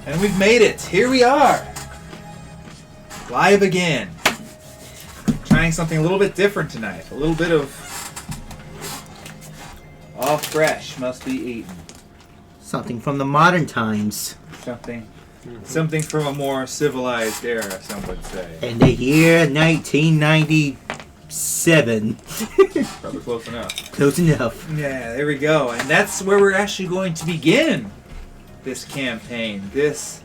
And we've made it. Here we are. Live again. Trying something a little bit different tonight. A little bit of all fresh must be eaten. Something from the modern times. Something from a more civilized era, some would say. In the year 1997. Probably close enough. Close enough. Yeah, there we go. And that's where we're actually going to begin this campaign. This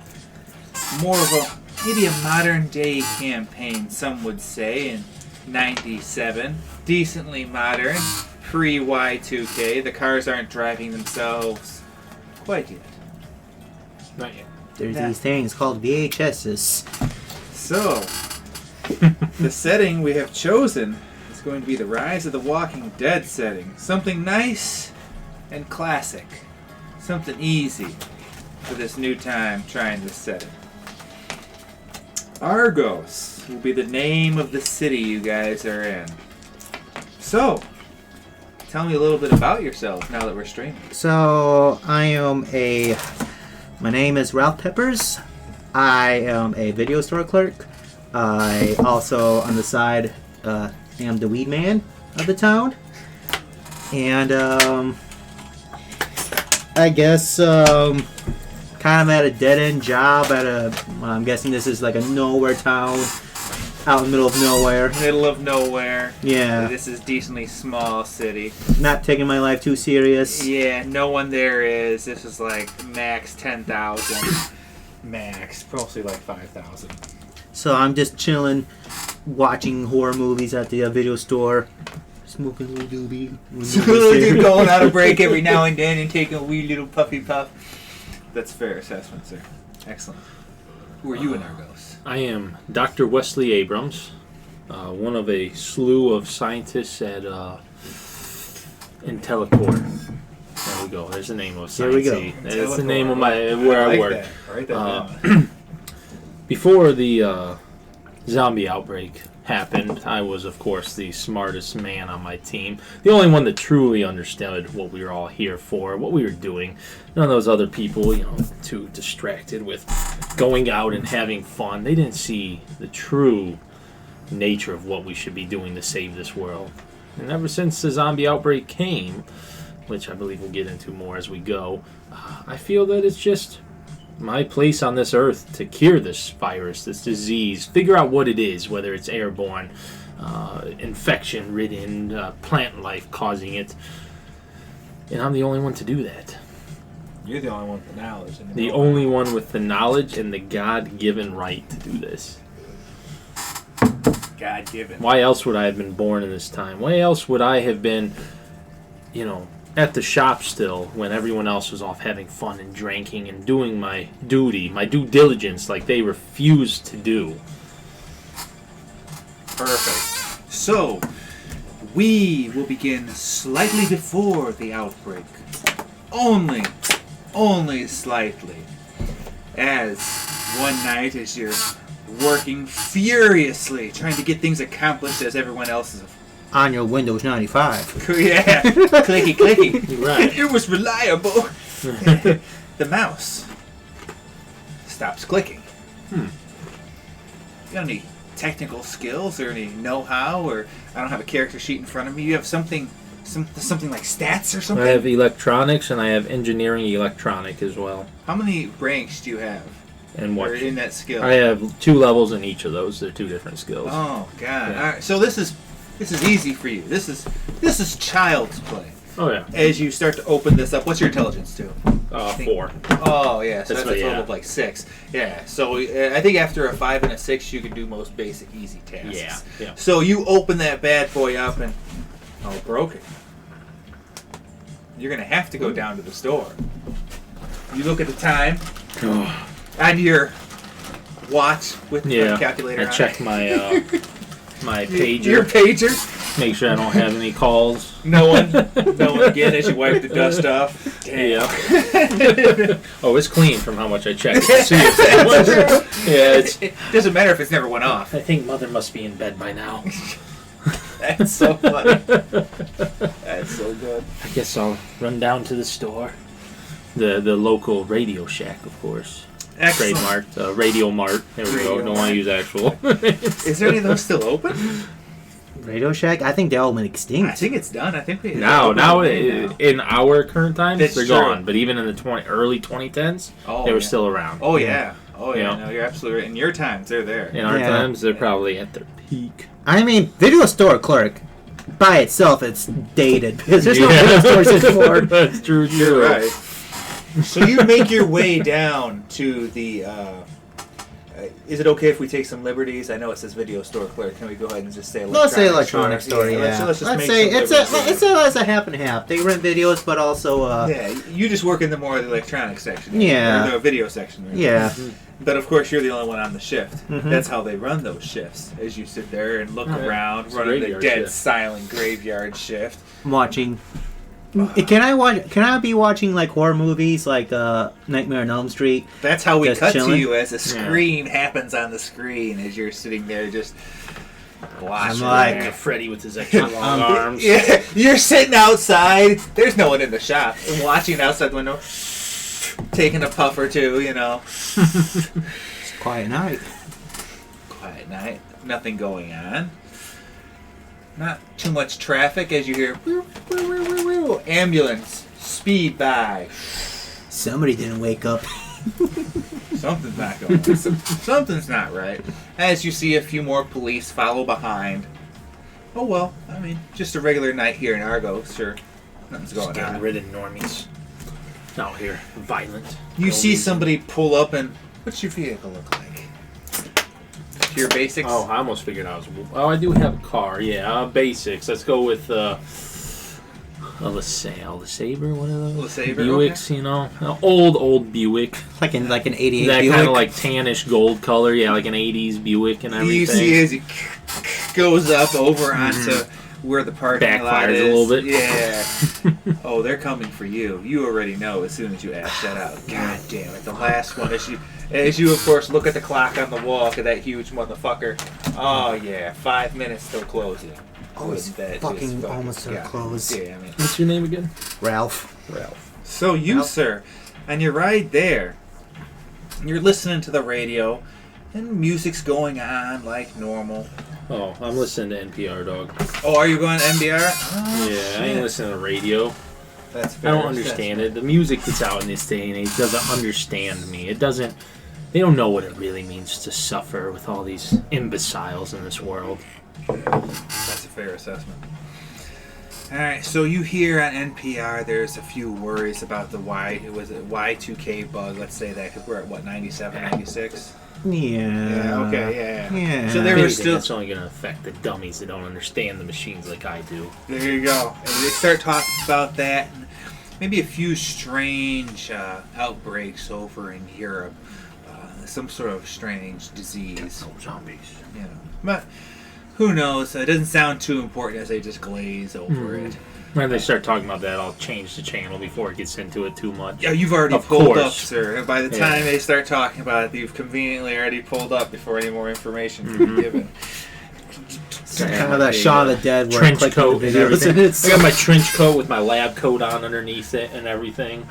more of a, maybe a modern day campaign, some would say, in 97. Decently modern. Pre-Y2K. The cars aren't driving themselves quite yet. Not yet. There's these things called VHSs. So, the setting we have chosen is going to be the Rise of the Walking Dead setting. Something nice and classic. Something easy for this new time trying this setting. Argos will be the name of the city you guys are in. So, tell me a little bit about yourselves now that we're streaming. So, my name is Ralph Peppers. I am a video store clerk. I also, on the side, am the weed man of the town. And, I guess, kind of at a dead-end job I'm guessing this is like a nowhere town, out in the middle of nowhere. Middle of nowhere. Yeah. This is decently small city. Not taking my life too serious. Yeah, no one there is. This is like max 10,000. Max. Probably like 5,000. So I'm just chilling, watching horror movies at the video store, smoking a little doobie. Going out a break every now and then and taking a wee little puffy puff. That's fair assessment, sir. Excellent. Who are you in Argos? I am Dr. Wesley Abrams, one of a slew of scientists at Intellicorp. There we go. There's the name of There we go. Science. That's the name of where I work. That. Write that down. Before the zombie outbreak happened, I was, of course, the smartest man on my team. The only one that truly understood what we were all here for, what we were doing. None of those other people, too distracted with going out and having fun. They didn't see the true nature of what we should be doing to save this world. And ever since the zombie outbreak came, which I believe we'll get into more as we go, I feel that it's just my place on this earth to cure this virus, this disease, figure out what it is, whether it's airborne, infection-ridden, plant life causing it. And I'm the only one to do that. You're the only one with the knowledge. The only one with the knowledge and the God-given right to do this. God-given. Why else would I have been born in this time? Why else would I have been, at the shop still when everyone else was off having fun and drinking and doing my duty, my due diligence like they refused to do? Perfect. So, we will begin slightly before the outbreak. Only slightly. As one night, as you're working furiously, trying to get things accomplished as everyone else is On your Windows 95. yeah, clicky. Right. It was reliable. The mouse stops clicking. You got any technical skills or any know-how? Or I don't have a character sheet in front of me. You have something like stats or something? I have electronics and I have engineering electronic as well. How many ranks do you have? And what? Or in that skill? I have 2 levels in each of those. They're 2 different skills. Oh God! Yeah. All right, so this is easy for you. This is child's play. Oh yeah. As you start to open this up, what's your intelligence to? 4. Oh yeah, so that's a total yeah. of like 6. Yeah. So I think after a 5 and a 6, you can do most basic easy tasks. Yeah. So you open that bad boy up and broken. You're gonna have to go down to the store. You look at the time on your watch with the calculator. I check my my pager. Your pager. Make sure I don't have any calls. No one again as you wipe the dust off. Damn. Yeah. Oh, it's clean from how much I checked. See if that was. Yeah, It doesn't matter if it's never went off. I think Mother must be in bed by now. That's so funny. That's so good. I guess I'll run down to the store. The local Radio Shack, of course. Excellent. Trademarked. Radio Mart. There we go. Radio Don't want to use actual. Is there any of those still open? Radio Shack? I think they all went extinct. I think it's done. I think we now in our current times, That's they're true. gone. But even in the early 2010s, they were still around. Oh, yeah. Oh, yeah. Yeah. No, you're absolutely right. In your times, they're there. In our times, they're probably at their peak. I mean, video store clerk, by itself, it's dated. Because there's no video stores anymore. That's true, too. You're right. So you make your way down to the... is it okay if we take some liberties? I know it says video store clerk. Can we go ahead and just say electronic Let's say electronic store, yeah. Let's just make say some it's liberties. a half and half. They rent videos, but also... yeah, you just work in the more of the electronic section. Yeah. Or the video section. Right? Yeah. But of course, you're the only one on the shift. Mhm. That's how they run those shifts. As you sit there and look around, It's a running the graveyard dead, shift. silent graveyard shift. I'm watching... Can I be watching like horror movies like Nightmare on Elm Street? That's how we Just cut chilling? to you as a scream happens on the screen as you're sitting there just watching. I'm like- Freddy with his extra long arms. Yeah, you're sitting outside. There's no one in the shop. And watching outside the window, taking a puff or two, you know. It's a quiet night. Quiet night. Nothing going on. Not too much traffic as you hear woo, woo, woo, woo, woo. Ambulance speed by. Somebody didn't wake up. Something's not going on. Something's not right. As you see a few more police follow behind. Oh well, I mean, just a regular night here in Argo, sure. Nothing's going Getting on. rid of normies. Out here, violent. You No see reason. somebody pull up and what's your vehicle look like? Your basics? Oh, I almost figured I was. Oh, I do have a car. Yeah, basics. Let's go with a LeSabre. What are those? LeSabre, Buicks, you know, old Buick. Like an 88 That Buick. kind of like tannish gold color. Yeah, like an '80s Buick and everything. You see as it goes up over onto where the parking lot Backfires is. a little bit. Yeah. Oh, they're coming for you. You already know as soon as you ask that out. God damn it. The last one. As you, of course, look at the clock on the wall at that huge motherfucker. Oh, yeah. 5 minutes till closing. Oh, it's That fucking just almost to yeah. close. Yeah, I mean. What's your name again? Ralph. Ralph. So you, Ralph. sir, and you're right there. You're listening to the radio, and music's going on like normal. Oh, I'm listening to NPR, dog. Oh, are you going to NBR? Oh, Yeah, I ain't listening to the radio. That's I fair. don't understand it. The music that's out in this day and age doesn't understand me. It doesn't. They don't know what it really means to suffer with all these imbeciles in this world. That's a fair assessment. Alright, so you hear on NPR there's a few worries about the Y2K bug, let's say that, because we're at, what, 97, 96? Yeah. Okay, yeah. Yeah. So there If was anything, still... it's only going to affect the dummies that don't understand the machines like I do. There you go. And they start talking about that, and maybe a few strange outbreaks over in Europe. Some sort of strange disease. No zombies. You know. But who knows? It doesn't sound too important as they just glaze over it. When they start talking about that, I'll change the channel before it gets into it too much. Yeah, you've already Of pulled up, course. sir. And by the Yeah. time they start talking about it, you've conveniently already pulled up before any more information can be given. Kind of that Shaun of the Dead where Trench clicking coat the and videos everything. and it's I got my trench coat with my lab coat on underneath it and everything.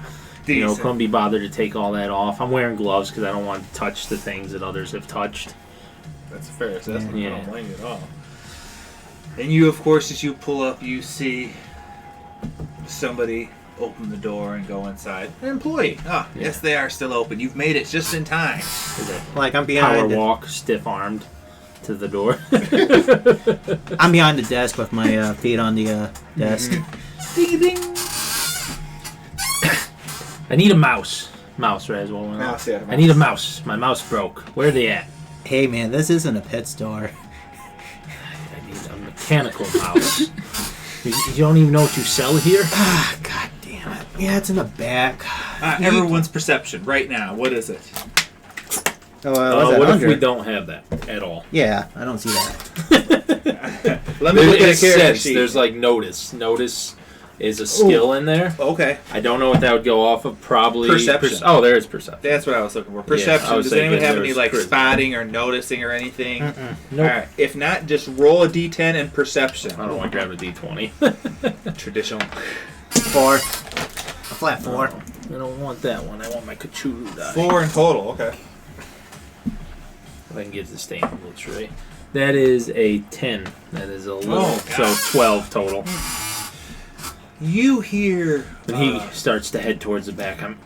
You know, Decent. couldn't be bothered to take all that off. I'm wearing gloves because I don't want to touch the things that others have touched. That's a fair assessment. I Yeah. don't blame you at all. And you, of course, as you pull up, you see somebody open the door and go inside. An employee. Ah, Yeah. yes, they are still open. You've made it just in time. like I'm Power behind. walk, stiff armed to the door. I'm behind the desk with my feet on the desk. Ding ding. I need a mouse. Mouse, right? As well. Mouse, yeah, I need a mouse. My mouse broke. Where are they at? Hey man, this isn't a pet store. I need a mechanical mouse. You don't even know what you sell here? Ah, god damn it. Yeah, it's in the back. Everyone's perception right now. What is it? Oh, was that What if under? we don't have that at all? Yeah, I don't see that. Let me look at It the character says sheet. there's like notice. Notice is a skill in there. Okay, I don't know what that would go off of. Probably Perception. Oh, there is perception. that's what I was looking for. Perception. I was Does anyone thinking have there any was like charisma. spotting or noticing or anything? Nope. All right. If not, just roll a d10 and perception. I don't want to grab a d20. Traditional. 4. A flat 4. I don't want that one. I want my Cthulhu die. 4 in total. Okay. If I can get the stain on the tray. That is a 10. That is a little. Oh, so God. 12 total. You hear... When he starts to head towards the back, I'm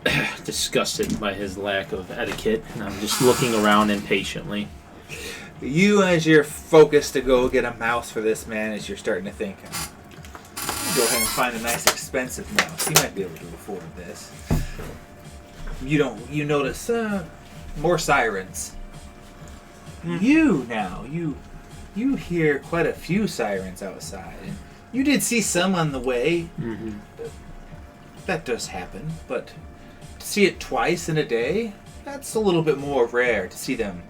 disgusted by his lack of etiquette, and I'm just looking around impatiently. You, as you're focused to go get a mouse for this man, as you're starting to think, go ahead and find a nice expensive mouse. He might be able to afford this. You notice more sirens. You hear quite a few sirens outside. And you did see some on the way. Mm-hmm. That does happen, but to see it twice in a day, that's a little bit more rare to see them.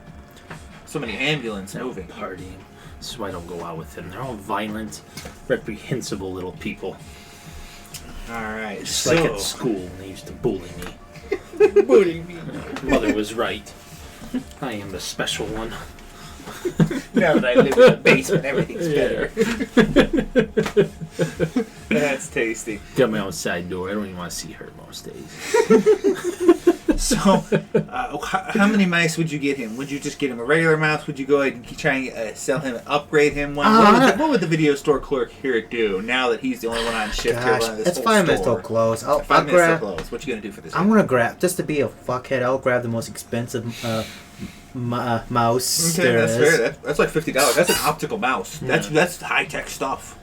So many ambulances moving. Partying. This is why I don't go out with them. They're all violent, reprehensible little people. Alright, Just so... like at school when they used to bully me. Bullying me. Mother was right. I am the special one. Now that I live in the basement, everything's better. That's tasty. Got my own side door. I don't even want to see her most days. So, how many mice would you get him? Would you just get him a regular mouse? Would you go ahead and try and sell him, upgrade him one? What would the video store clerk here do now that he's the only one on shift here running this it's whole 5 minutes store? till close. I'll 5 minutes grab. till close. What you gonna do for this? I'm gonna grab, just to be a fuckhead, I'll grab the most expensive mouse Okay, there that's is. fair. That's like $50. That's an optical mouse. That's high tech stuff.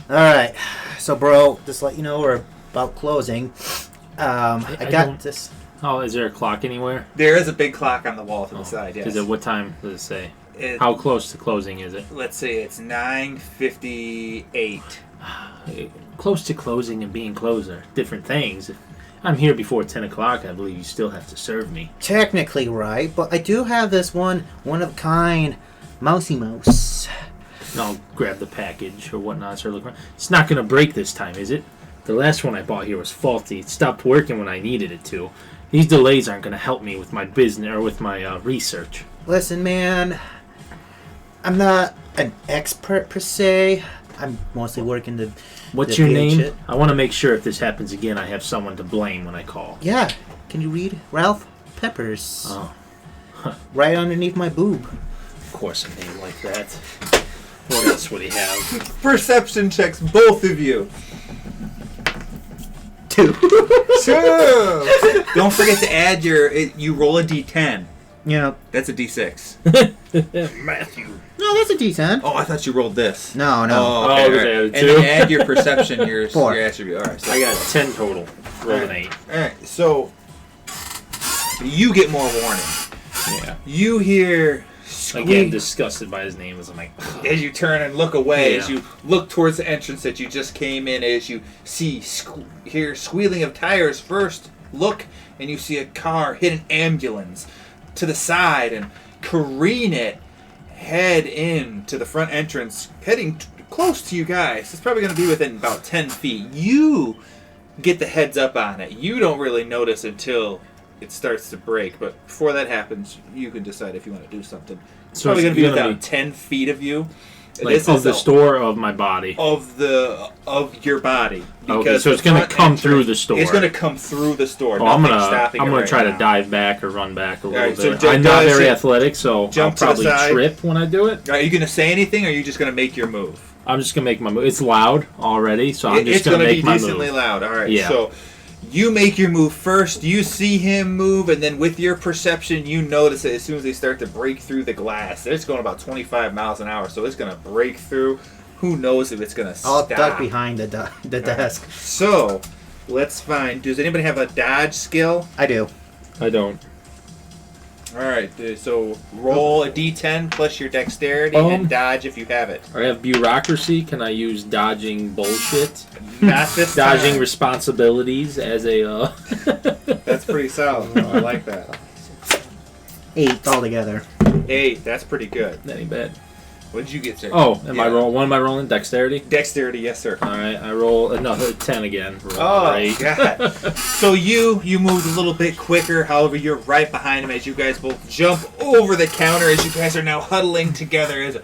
Alright, so bro, just to let you know we're about closing. I got this. Oh, is there a clock anywhere? There is a big clock on the wall to the side. Yes. Is it, what time does it say? How How close to closing is it? Let's say it's 9:58. Close to closing and being closed are different things. If I'm here before 10 o'clock, I believe you still have to serve me. Technically right, but I do have this one of a kind mousy mouse. And I'll grab the package or whatnot. Start looking around. It's not going to break this time, is it? The last one I bought here was faulty. It stopped working when I needed it to. These delays aren't going to help me with my business or with my research. Listen, man, I'm not an expert per se. I'm mostly working the. What's the your field name? shit. I want to make sure if this happens again, I have someone to blame when I call. Yeah, can you read Ralph Peppers? Oh, Right underneath my boob. of course a name like that. What else would he have? Perception checks, both of you. 2. 2. Don't forget to add you roll a d10. Yeah. That's a d6. Matthew. No, that's a D10. Oh, I thought you rolled this. No, no. Oh, okay. Oh, All right. okay, And two. then add your perception, your 4. attribute. All right. So I got 10 total. Roll an 8. All right. So you get more warning. Yeah. You hear Again, squeak disgusted by his name. I'm like, as you turn and look away. Yeah. As you look towards the entrance that you just came in. As you see hear squealing of tires first. Look and you see a car hit an ambulance to the side and careen it. Head in to the front entrance, heading close to you guys. It's probably going to be within about 10 feet. You get the heads up on it. You don't really notice until it starts to break. But before that happens, you can decide if you want to do something. It's So probably going it's to be gonna within 10 feet of you. like This of is the store of my body. of your body. Okay, so the it's gonna front come entrance- through the store. It's going to come through the store. Oh, I'm Nothing's gonna stopping it right try to now. dive back or run back a little Alright, so bit. ju- I'm not does very it- athletic, so I'll jump to the probably side. trip when I do it. Are you going to say anything, or are you just going to make your move? I'm just gonna make my move. It's loud already, so I'm just It's gonna going to make be my decently move. loud. All right. Yeah. So you make your move first. You see him move, and then with your perception, you notice it as soon as they start to break through the glass. It's going about 25 miles an hour, so it's going to break through. Who knows if it's going to I'll stop? duck behind the desk. So let's find. Does anybody have a dodge skill? I do. I don't. All right. So roll a d10 plus your dexterity and dodge if you have it. I have bureaucracy. Can I use dodging bullshit? Not this Dodging time. responsibilities as a. That's pretty solid. I like that. 8 altogether. 8. That's pretty good. That ain't bad. What did you get, sir? Oh, am I roll? What am I rolling? Dexterity. Dexterity, yes, sir. All right, I roll another 10 again. Roll Oh, great. God. So you moved a little bit quicker. However, you're right behind him as you guys both jump over the counter as you guys are now huddling together as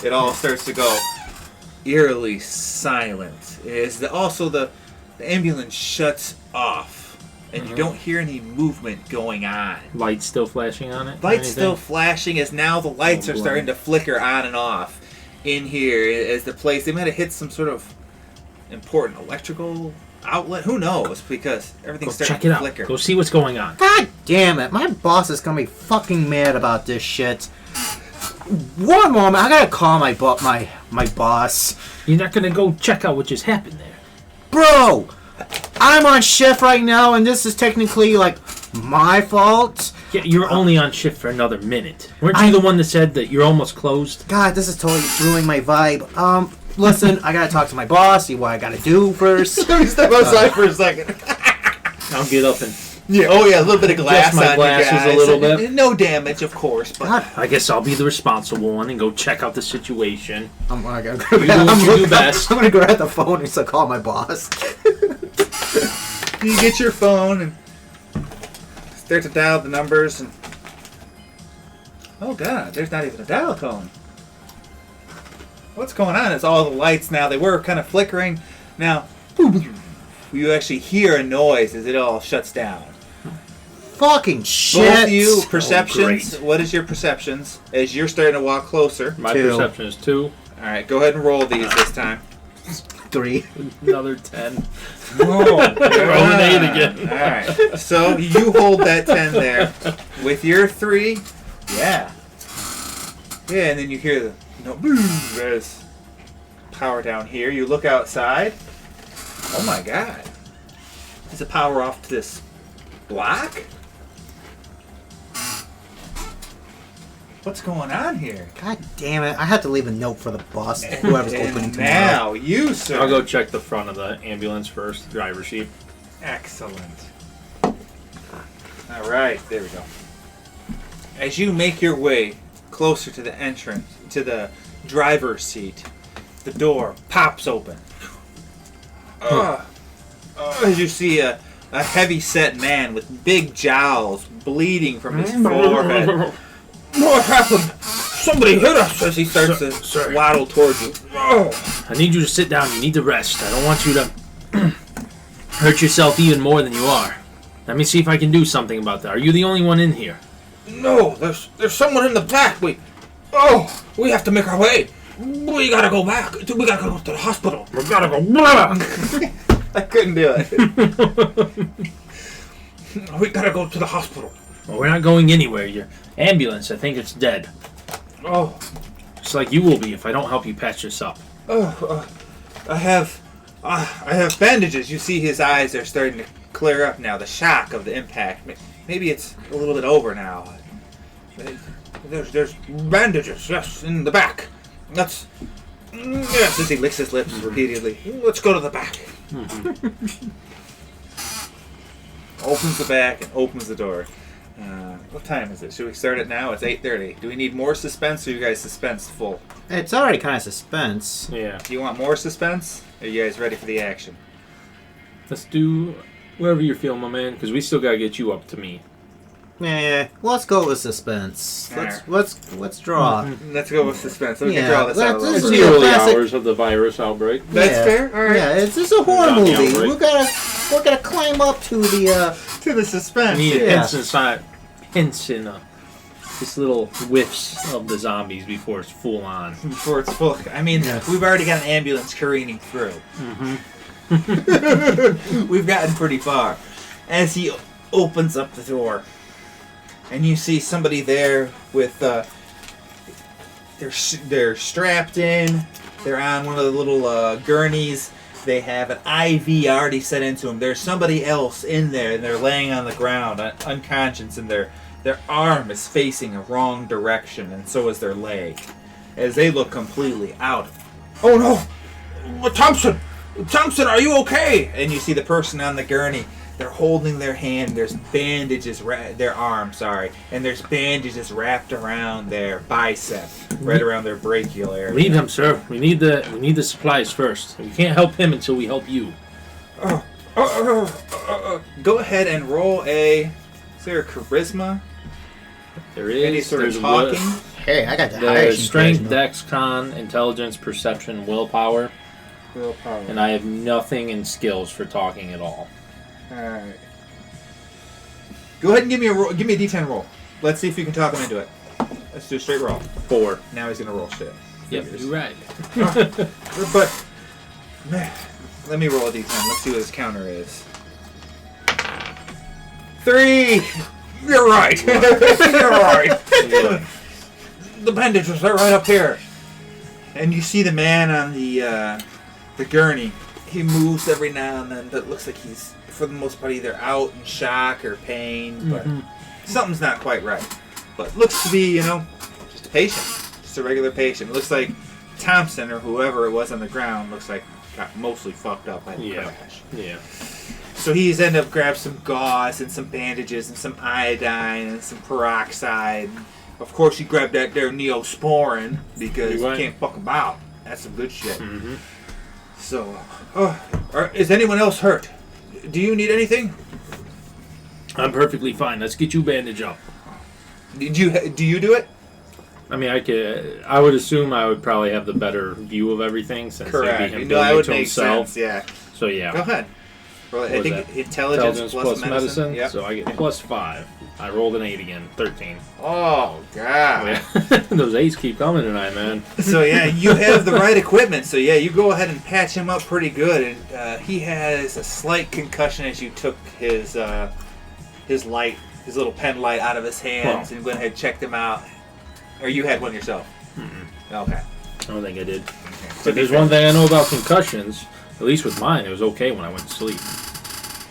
it all starts to go eerily silent. Also, the ambulance shuts off and you don't hear any movement going on. Lights still flashing on it? Lights still flashing as now the lights are starting to flicker on and off in here as the place. They might have hit some sort of important electrical outlet. Who knows? Because everything's starting to flicker. Go see what's going on. God damn it! My boss is gonna be fucking mad about this shit. One moment, I gotta call my boss. You're not gonna go check out what just happened there, Bro, I'm on shift right now, and this is technically like my fault. Yeah, you're only on shift for another minute. Weren't you the one that said that you're almost closed? God, this is totally ruining my vibe. Listen, I gotta talk to my boss, see what I gotta do first. Let me step outside for a second. I'll get up and Yeah. Oh yeah, a little bit of glass my on glasses you guys. a little bit. No damage, of course, but God, I guess I'll be the responsible one and go check out the situation. I'm gonna You do what you do best. I'm gonna grab the phone and start call my boss. you get your phone and start to dial the numbers and oh god, there's not even a dial tone. What's going on? It's all the lights now. They were kind of flickering. Now, you actually hear a noise as it all shuts down. Fucking shit. Both of you, perceptions. great. What is your perceptions as you're starting to walk closer? My 2. perception is 2. All right, go ahead and roll these this time. 3. Another 10. Oh, Roll an 8 again. All right, so you hold that 10 there with your 3. Yeah, and then you hear the there's power down here. You look outside. Oh my god, is the power off to this block? What's going on here? God damn it! I had to leave a note for the boss. Whoever's opening And tomorrow. now you, sir. I'll go check the front of the ambulance first, driver's seat. Excellent. All right, there we go. As you make your way closer to the entrance, to the driver's seat, the door pops open. As you see a heavy-set man with big jowls bleeding from his forehead. What happened? Somebody hit us! As he starts to waddle towards you. I need you to sit down. You need to rest. I don't want you to hurt yourself even more than you are. Let me see if I can do something about that. Are you the only one in here? No, there's someone in the back. We have to make our way. We gotta go back. We gotta go to the hospital. We gotta go. I couldn't do it. We gotta go to the hospital. Well, we're not going anywhere. Your ambulance, I think it's dead. Oh, Just like you will be if I don't help you patch this up. I have bandages. You see his eyes are starting to clear up now. The shock of the impact. Maybe it's a little bit over now. There's bandages, yes, in the back. Yes, as he licks his lips repeatedly. Let's go to the back. Opens the back and opens the door. What time is it? Should we start it now? It's 8:30. Do we need more suspense, or are you guys suspense full? It's already kind of suspense. Yeah. Do you want more suspense? Are you guys ready for the action? Let's do wherever you're feeling, my man, because we still gotta get you up to me. Yeah, let's go with suspense. Let's draw. Let's go with suspense. So we can Yeah, draw this out a let's- little It's is bit. the a early classic- hours of the virus outbreak. That's Yeah. fair. All right. Yeah, it's a horror Zombie movie. outbreak. We're gonna climb up to the. To the suspense. We need Yeah. hints inside. Hints in just little whiffs of the zombies before it's full on. Before it's full. I mean, Yes. we've already got an ambulance careening through. We've gotten pretty far. As he opens up the door, and you see somebody there with they're strapped in. They're on one of the little gurneys. They have an IV already set into them. There's somebody else in there, and they're laying on the ground, unconscious, and their arm is facing a wrong direction, and so is their leg, as they look completely out. Oh no! Thompson! Thompson, are you okay? And you see the person on the gurney. They're holding their hand. There's bandages, their arm, sorry, and there's bandages wrapped around their bicep, right around their brachial area. Leave him, sir. We need the supplies first. We can't help him until we help you. Go ahead and roll a. Is there a charisma? There is. Any sort there's of talking? Hey, I got the There's highest strength, charisma. dex, con, intelligence, perception, willpower, Willpower. and I have nothing in skills for talking at all. Alright. Go ahead and give me a roll. Give me a D10 roll. Let's see if you can talk him into it. Let's do a straight roll. 4. Now he's gonna roll shit. Yep, you're right. But man, let me roll a D10. Let's see what his counter is. 3. You're right. You're right. The bandage was right up here. And you see the man on the gurney. He moves every now and then, but it looks like he's, for the most part, either out in shock or pain. But something's not quite right. But looks to be, just a patient. Just a regular patient. Looks like Thompson or whoever it was on the ground looks like got mostly fucked up by the crash. Yeah. So he's ended up grabbing some gauze and some bandages and some iodine and some peroxide. Of course, he grabbed that there Neosporin because you can't fuck about. That's some good shit. Mm-hmm. So, is anyone else hurt? Do you need anything? I'm perfectly fine. Let's get you bandaged up. Do you do it? I mean, I would assume I would probably have the better view of everything since Correct. it'd be him doing it to himself. Sense, yeah. So yeah. Go ahead. Well, I think intelligence plus medicine. Yep. So I get plus 5. I rolled an 8 again. 13. Oh god. Yeah. Those 8s keep coming tonight, man. So yeah, you have the right equipment. So yeah, you go ahead and patch him up pretty good, and he has a slight concussion as you took his little pen light out of his hands and went ahead and checked him out. Or you had one yourself? Okay. I don't think I did. Okay. But there's one thing I know about concussions. At least with mine, it was okay when I went to sleep.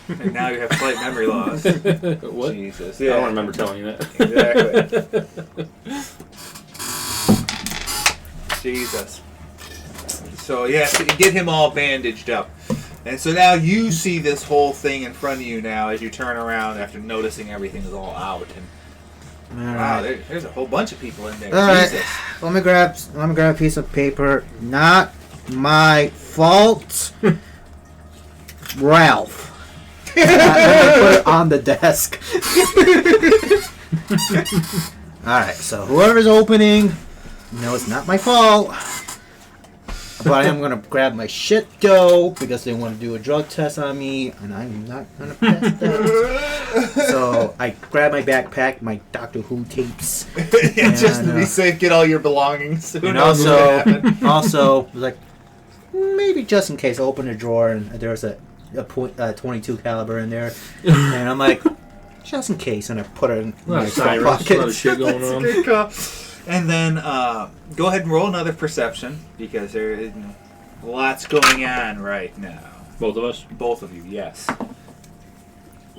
And now you have slight memory loss. What? Jesus. Yeah. I don't remember telling you that. Exactly. Jesus. So, yeah, so you get him all bandaged up. And so now you see this whole thing in front of you now as you turn around after noticing everything is all out. And wow, there's a whole bunch of people in there. All Jesus. Right. Let me grab a piece of paper. Not my fault. Ralph. I'm gonna put it on the desk. Alright, so whoever's opening, it's not my fault. But I am gonna grab my shit dough because they want to do a drug test on me, and I'm not gonna pass that. So I grab my backpack, my Doctor Who tapes, and, just to be safe, get all your belongings. And also, like, maybe just in case, I open a drawer and there's a 22 caliber in there, and I'm like, just in case, and I put it in my front pocket. A lot of shit going That's on. A good call. And then go ahead and roll another perception because there is lots going on right now. Both of us? Both of you, yes.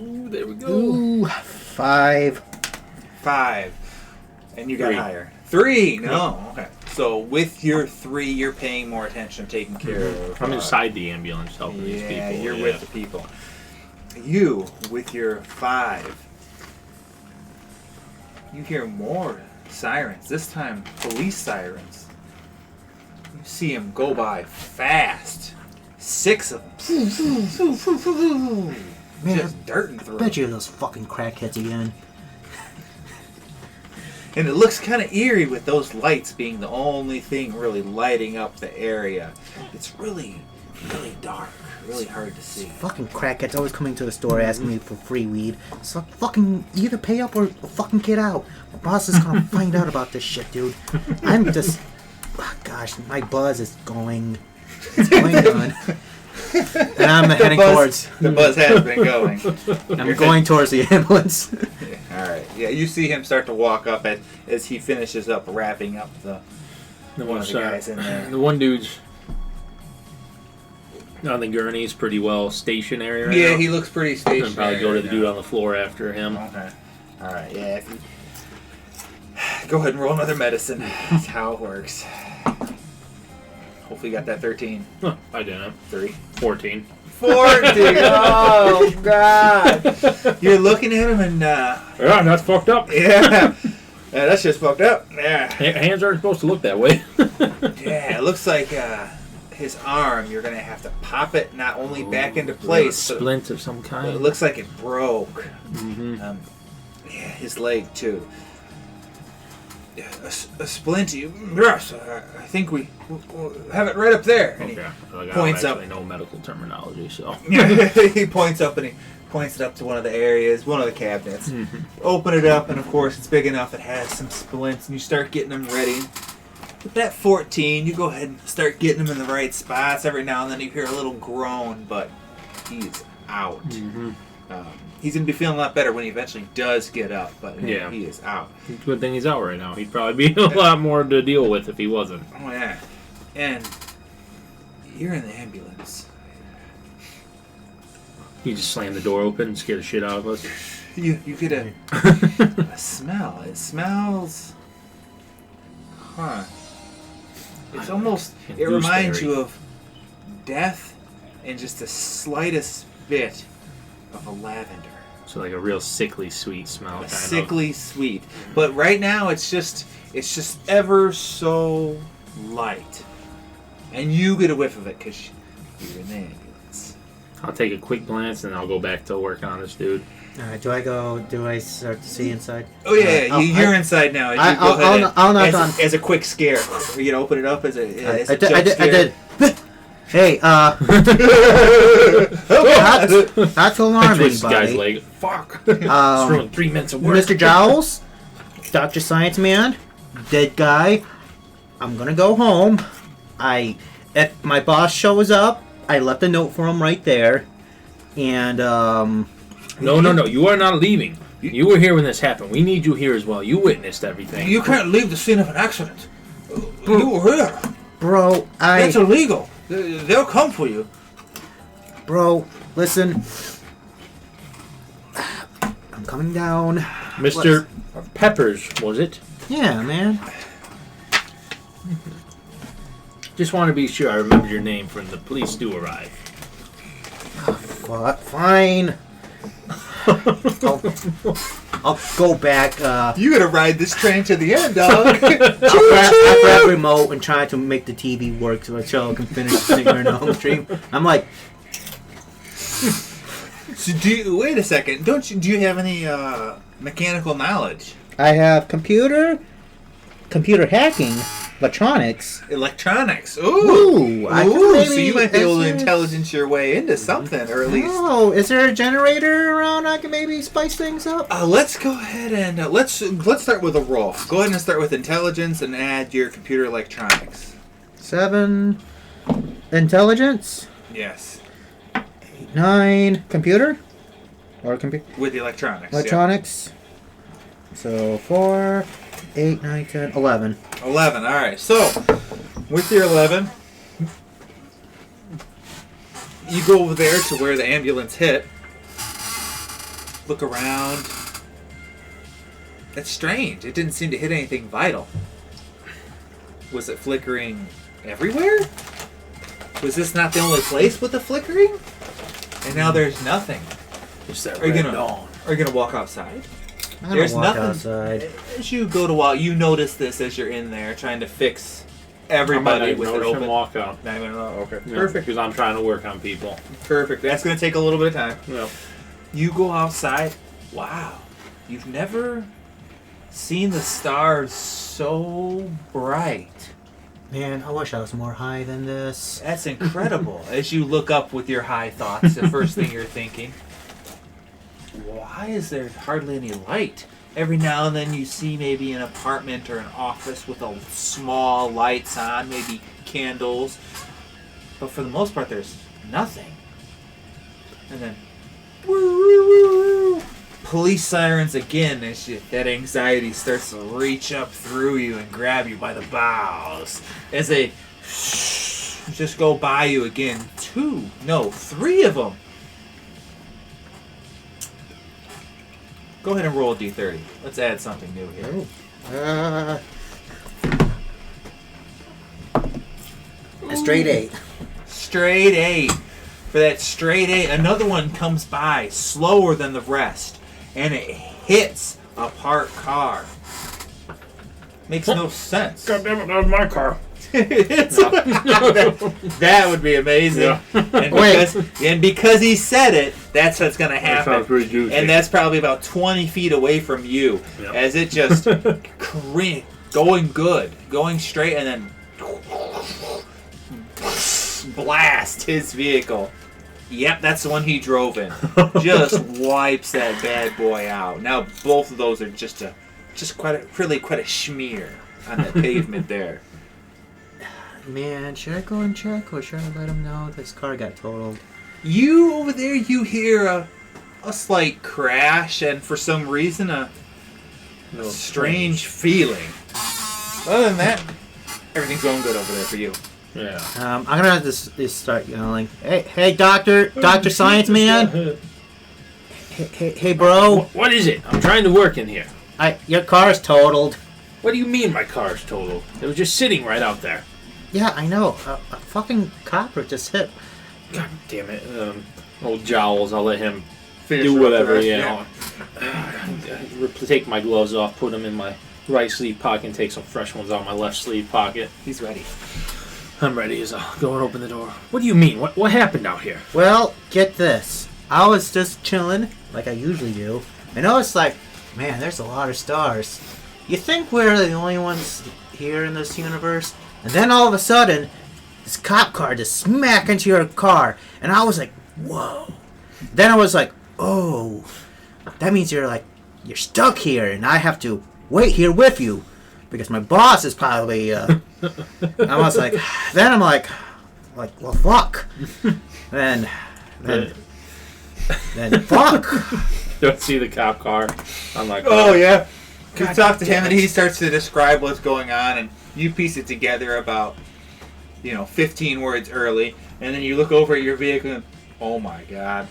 Ooh, there we go. Ooh, 5. And you got 3. higher. 3? No. Okay. So with your 3, you're paying more attention, taking care of... I'm inside the ambulance helping these people. You're with the people. You, with your 5, you hear more sirens. This time, police sirens. You see them go by fast. 6 of them. Man, just dirting through. Bet you those fucking crackheads again. And it looks kind of eerie with those lights being the only thing really lighting up the area. It's really, really dark. Really hard to see. Fucking crackheads always coming to the store asking me for free weed. So fucking either pay up or fucking get out. My boss is gonna find out about this shit, dude. I'm just... Oh, gosh, my buzz is going... It's going on. And I'm heading towards... The buzz has been going. I'm going towards the ambulance. Alright. Yeah, you see him start to walk up as he finishes up wrapping up the one of the guys in there. The one dude's on the gurney's pretty well stationary right now. Yeah, he looks pretty stationary. I'll probably go to the dude on the floor after him. Okay. Alright, yeah. Go ahead and roll another medicine. That's how it works. Hopefully you got that 13. Huh, I didn't. 3. 14. 14! Oh, God! You're looking at him and... Yeah, that's fucked up. Yeah. Yeah, that's just fucked up. Yeah. Hands aren't supposed to look that way. Yeah, it looks like his arm, you're going to have to pop it not only back into place... Splint of some kind. It looks like it broke. Mm-hmm. Yeah, his leg, too. A splint? Yes, I think we'll have it right up there. And Okay. Like, points I up. don't actually know medical terminology, so. He points up and he points it up to one of the areas, one of the cabinets. Open it up, and of course it's big enough. It has some splints, and you start getting them ready. With that 14, you go ahead and start getting them in the right spots. Every now and then you hear a little groan, but he's out. He's going to be feeling a lot better when he eventually does get up, but Yeah. he is out. Good thing he's out right now. He'd probably be a lot more to deal with if he wasn't. Oh, yeah. And you're in the ambulance. You just slam the door open and scare the shit out of us. You get a smell. It smells... Huh. It's almost... It reminds you of death and just the slightest bit of a lavender. So like a real sickly sweet smell. A sickly sweet. But right now it's just ever so light. And you get a whiff of it because you're in the ambulance. I'll take a quick glance and I'll go back to work on this dude. Alright, do I start to see inside? Oh yeah, you're inside now. I'll knock on. As a quick scare. Are you gonna open it up as a I jump scare? did. Hey, not to alarm Twist the guy's anybody. leg. Fuck. It's ruined 3 minutes of work. Mr. Jowls, Dr. Science Man, dead guy. I'm gonna go home. If my boss shows up, I left a note for him right there, and No. You are not leaving. You were here when this happened. We need you here as well. You witnessed everything. You can't leave the scene of an accident. You were here. bro, That's illegal. They'll come for you. Bro, listen. I'm coming down. Mr. Peppers, was it? Yeah, man. Just want to be sure I remember your name when the police do arrive. Fine. I'll go back. You gotta ride this train to the end, dog. I'll grab a remote and try to make the TV work so I can finish Nightmare on Elm Street. I'm like, So wait a second. Do you have any mechanical knowledge? I have computer hacking, electronics. Ooh, I can so maybe you might be able to answer- intelligence your way into something, or at least. Oh, is there a generator around I can maybe spice things up? Let's go ahead and let's start with a roll. Go ahead and start with intelligence and add your computer electronics. 7 intelligence, Yes, 9 computer or computer with the electronics. electronics. So 4, 8, 9, 10, 11. Yeah. 11. All right. So with your 11, you go over there to where the ambulance hit. Look around. That's strange. It didn't seem to hit anything vital. Was it flickering everywhere? Was this not the only place with the flickering? And now there's nothing. Just that Are you red gonna dawn. Are you gonna walk outside? I There's don't walk nothing. outside. As you go to walk, you notice this as you're in there trying to fix I might everybody not with it notice him open. walk out. Not even- oh, okay. Yeah, Perfect. Because I'm trying to work on people. Perfect. That's gonna take a little bit of time. Yeah. You go outside. Wow. You've never seen the stars so bright. Man, I wish I was more high than this. That's incredible. As you look up with your high thoughts, the first thing you're thinking, why is there hardly any light? Every now and then you see maybe an apartment or an office with a small lights on, maybe candles. But for the most part, there's nothing. And then, woo, woo, woo, woo. Police sirens again as that anxiety starts to reach up through you and grab you by the bowels. As they just go by you again. 3 of them. Go ahead and roll a d30. Let's add something new here. A straight 8. Straight 8. For that straight 8, another one comes by slower than the rest. And it hits a parked car. Makes no sense. God damn it, that was my car. That would be amazing. Yeah. And because he said it, that's what's going to That happen. sounds pretty juicy. And that's probably about 20 feet away from you. Yep. As it just going good, going straight, and then blast his vehicle. Yep, that's the one he drove in. Just wipes that bad boy out. Now both of those are just quite a smear on that pavement there. Man, should I go and check or should I let him know this car got totaled? You over there, you hear a slight crash, and for some reason a strange feeling. Other than that, everything's going good over there for you. Yeah. I'm gonna have to start yelling. Hey, Doctor Science Man. Hey, bro. What is it? I'm trying to work in here. Your car's totaled. What do you mean my car's totaled? It was just sitting right out there. Yeah, I know. A fucking copper just hit. God damn it. Old Jowls, I'll let him Finish do it up whatever, the yeah. rest, Take my gloves off, put them in my right sleeve pocket, and take some fresh ones out of my left sleeve pocket. He's ready. I'm ready as I'll go and open the door. What do you mean? What happened out here? Well, get this. I was just chilling, like I usually do. I know it's like, man, there's a lot of stars. You think we're the only ones here in this universe? And then all of a sudden, this cop car just smacked into your car. And I was like, whoa. Then I was like, oh, that means you're stuck here and I have to wait here with you. Because my boss is probably, I was like, then I'm like, well, fuck. Then fuck. Don't see the cop car. I'm like, Oh yeah. You talk to him and he starts to describe what's going on, and you piece it together about 15 words early, and then you look over at your vehicle and oh my god,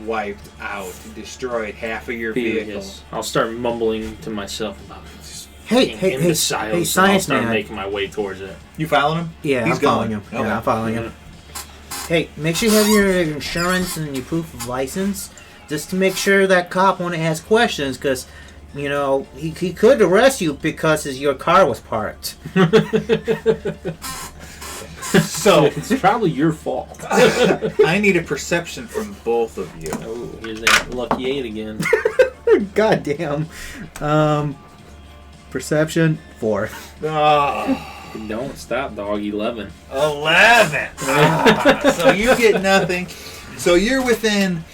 wiped out, destroyed half of your vehicle. yes. I'll start mumbling to myself about this. Hey, Science Science start Man. making my way towards it. You following him? Yeah, He's I'm following going. him. Okay. Yeah, I'm following him. Hey, make sure you have your insurance and your proof of license, just to make sure that cop won't ask questions, because, he could arrest you because your car was parked. So It's probably your fault. I need a perception from both of you. Oh, here's that lucky 8 again. God damn. Perception 4. Oh, Don't stop, dog. 11. 11. So you get nothing. So you're within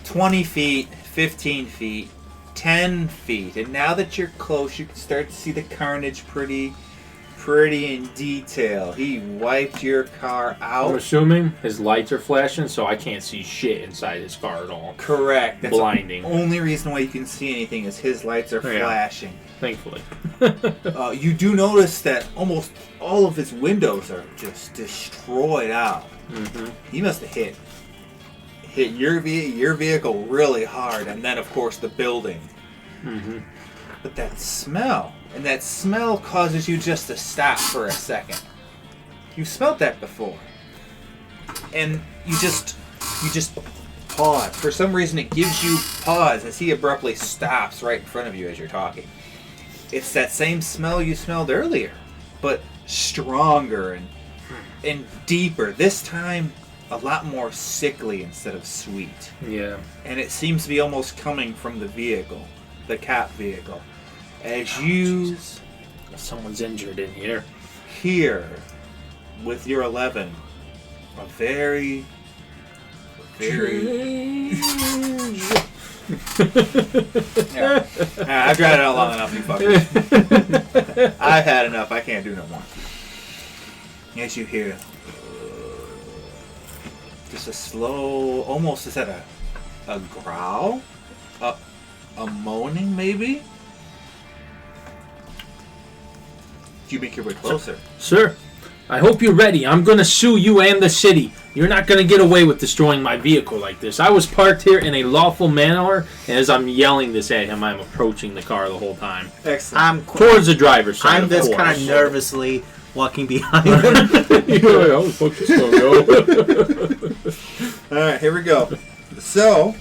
20 feet, 15 feet, 10 feet. And now that you're close, you can start to see the carnage pretty in detail. He wiped your car I'm out. assuming his lights are flashing, so I can't see shit inside his car at all. Correct. That's Blinding. the only reason why you can see anything is his lights are Yeah. flashing. Thankfully. You do notice that almost all of his windows are just destroyed out. Mm-hmm. He must have hit your vehicle really hard, and then of course the building. Mm-hmm. But that smell causes you just to stop for a second. You've smelled that before, and you just pause. For some reason, it gives you pause as he abruptly stops right in front of you as you're talking. It's that same smell you smelled earlier, but stronger and deeper. This time, a lot more sickly instead of sweet. Yeah. And it seems to be almost coming from the vehicle, the cop vehicle. As you Jesus. Someone's injured in here. hear with your 11 a very yeah. I've tried it out long enough, you fuckers. I've had enough. I can't do no more. As you hear just a slow, almost is that a growl? A moaning maybe? You make your way closer. Sir, I hope you're ready. I'm going to sue you and the city. You're not going to get away with destroying my vehicle like this. I was parked here in a lawful manner, and as I'm yelling this at him, I'm approaching the car the whole time. Excellent. Towards the driver's side, I'm of just course. kind of nervously walking behind him. How the fuck this gonna go? Alright, here we go. So,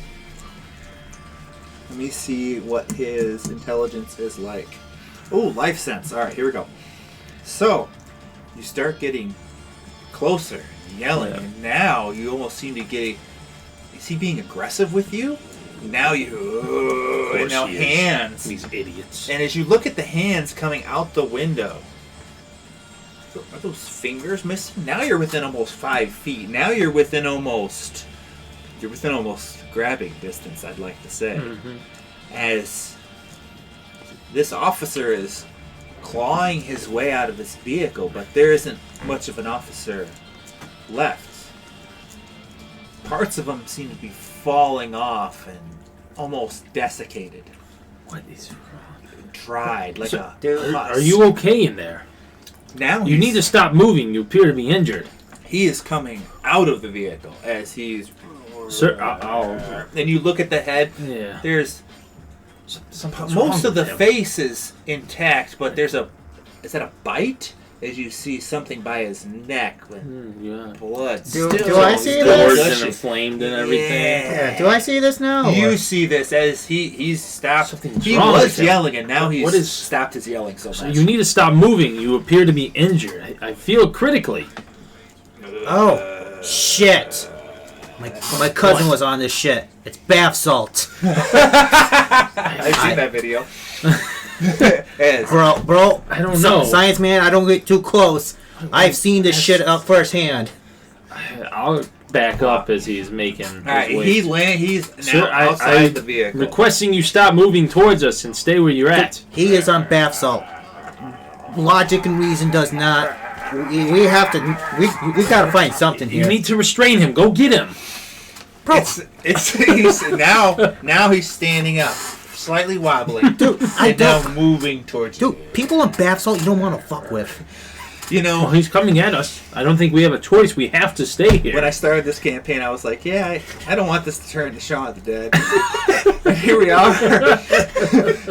let me see what his intelligence is like. Oh, life sense. Alright, here we go. So, you start getting closer, yelling, Yeah. and now you almost seem to get... Is he being aggressive with you? Now and now hands. These idiots. And as you look at the hands coming out the window, are those fingers missing? Now you're within almost 5 feet. Now you're within almost grabbing distance, I'd like to say. Mm-hmm. As this officer is clawing his way out of his vehicle, but there isn't much of an officer left. Parts of him seem to be falling off and almost desiccated. What is wrong? Dried, like a Are you okay in there? Now You need to stop moving. You appear to be injured. He is coming out of the vehicle as he's... Sir, and you look at the head. Yeah. There's... Something's Most wrong of the with him. face is intact, but there's a... Is that a bite? As you see something by his neck with Yeah. blood. Do still I see Gorged this? and gushing. inflamed and everything. Yeah, do I see this now? You or- see this as he's stopped. Something's He wrong was with him. yelling, and now he's What is- stopped his yelling so So much. you need to stop moving. You appear to be injured. I feel critically. Oh, shit. My cousin was on this shit. It's bath salt. I've seen that video. As Bro, I don't know. Science man, I don't get too close. I've seen this shit up firsthand. I'll back up as he's making his Alright, way. he's now Sir, outside the vehicle. Requesting you stop moving towards us and stay where you're at. He is on bath salt. Logic and reason does not. We have to. We gotta find something You here. need to restrain him. Go get him. Bro, He's now he's standing up, slightly wobbling, dude, and now moving towards you. Dude, people on bath salt you don't want to fuck with. You know, Well, he's coming at us. I don't think we have a choice. We have to stay here. when I started this campaign, I was like, yeah, I don't want this to turn to Shaun of the Dead. And here we are.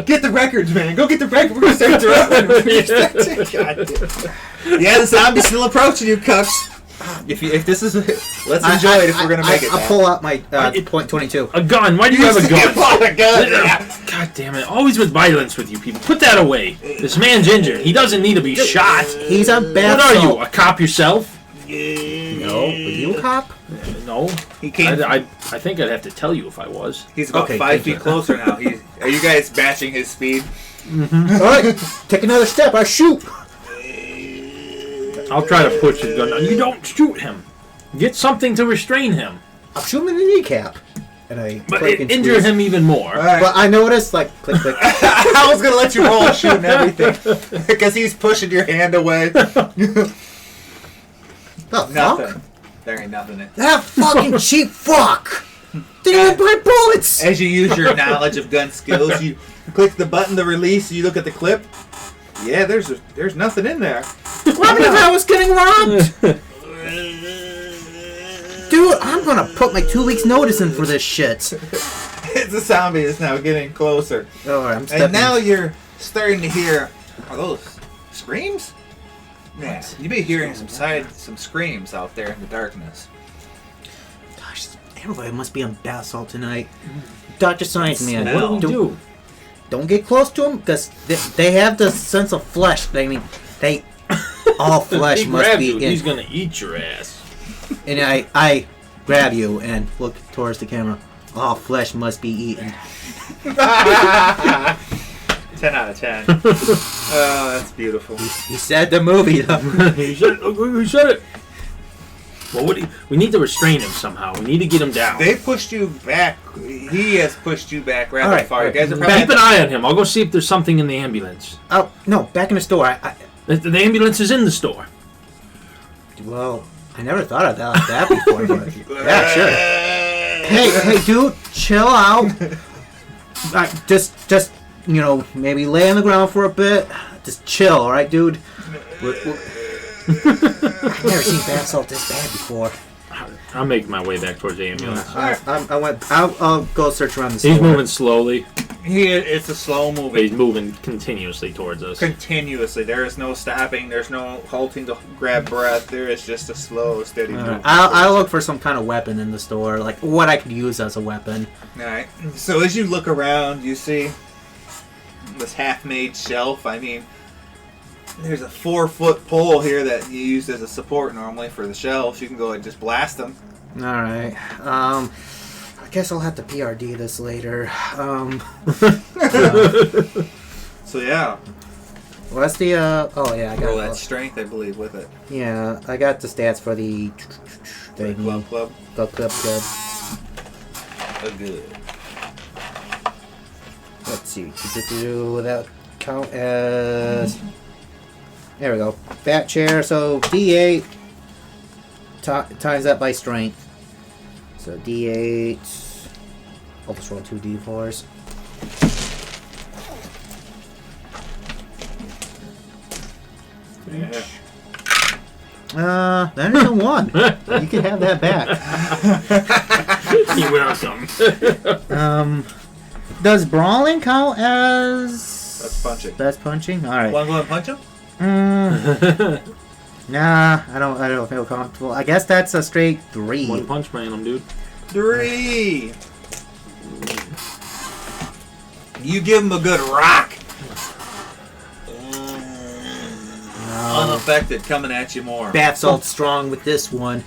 Get the records, man. Go get the records. We're going to start throwing. Yeah, the zombie's still approaching you, cucks. If this is... Let's enjoy it if we're going to make it. I'll pull out my point 22. A gun. Why do you have a gun? A gun. Yeah. God damn it. Always with violence with you people. Put that away. This man's injured. He doesn't need to be shot. He's on bath What are salt. you, a cop yourself? No, are you a cop? No. He came... I think I'd have to tell you if I was. He's about Okay, 5 thank feet you. closer now. Are you guys matching his speed? Alright, take another step, I shoot. I'll try to push his gun down. You don't shoot him. Get something to restrain him. I'll shoot him in the kneecap. And I But click and injure squeeze. him even more. All right. But I noticed, like, click, click. I was going to let you roll a shoot and everything. Because he's pushing your hand away. The Nothing. fuck? There ain't nothing in it. That fucking cheap fuck! Didn't even buy bullets! As you use your knowledge of gun skills, you click the button to release, you look at the clip. Yeah, there's nothing in there. What if I was getting robbed? Dude, I'm gonna put my 2 weeks notice in for this shit. It's a zombie that's now getting closer. Alright, I'm stepping. And now you're starting to hear, are those screams? Yeah, you be hearing some screams out there in the darkness. Gosh, everybody must be on bath salt tonight. Dr. Science Man, What do we do? Don't get close to them, because they have the sense of flesh. I mean, all flesh He must grabs be you. in. He's gonna eat your ass. And I grab you and look towards the camera. All flesh must be eaten. 10 out of 10. Oh, that's beautiful. He said the movie, though. He said it. Well, we need to restrain him somehow. We need to get him down. They pushed you back. He has pushed you back rather Alright, far. You guys are Keep probably... an eye on him. I'll go see if there's something in the ambulance. Oh, no, back in the store. The ambulance is in the store. Well, I never thought of that like that before. But yeah, sure. Hey, dude, chill out. Just maybe lay on the ground for a bit. Just chill, all right, dude. I've never seen bath salt this bad before. I'll make my way back towards the ambulance. I'll go search around the store. He's moving slowly, It's a slow but moving. he's moving continuously towards us. Continuously. There is no stopping. There's no halting to grab breath. There is just a slow, steady movement. I'll look for some kind of weapon in the store, like what I could use as a weapon. Alright. So as you look around, you see this half-made shelf. I mean, there's a 4-foot pole here that you use as a support normally for the shelves. You can go and just blast them. All right. guess I'll have to PRD this later. So yeah, What's the oh yeah, I roll got that strength, I believe, with it. yeah, I got the stats for the thing. Club. Club. Oh, good. Let's see. Will that count as there we go. Fat chair, so D8 times that by strength. So D8 I'll just roll 2 D4s. Yeah. That is a 1. You can have that back. You went on something. Does brawling count as... That's punching. That's punching? Alright. Want to go and punch him? Nah, I don't feel comfortable. I guess that's a straight 3. One punch man him, dude. 3. You give him a good rock. Unaffected, coming at you more. Bath salt strong with this one.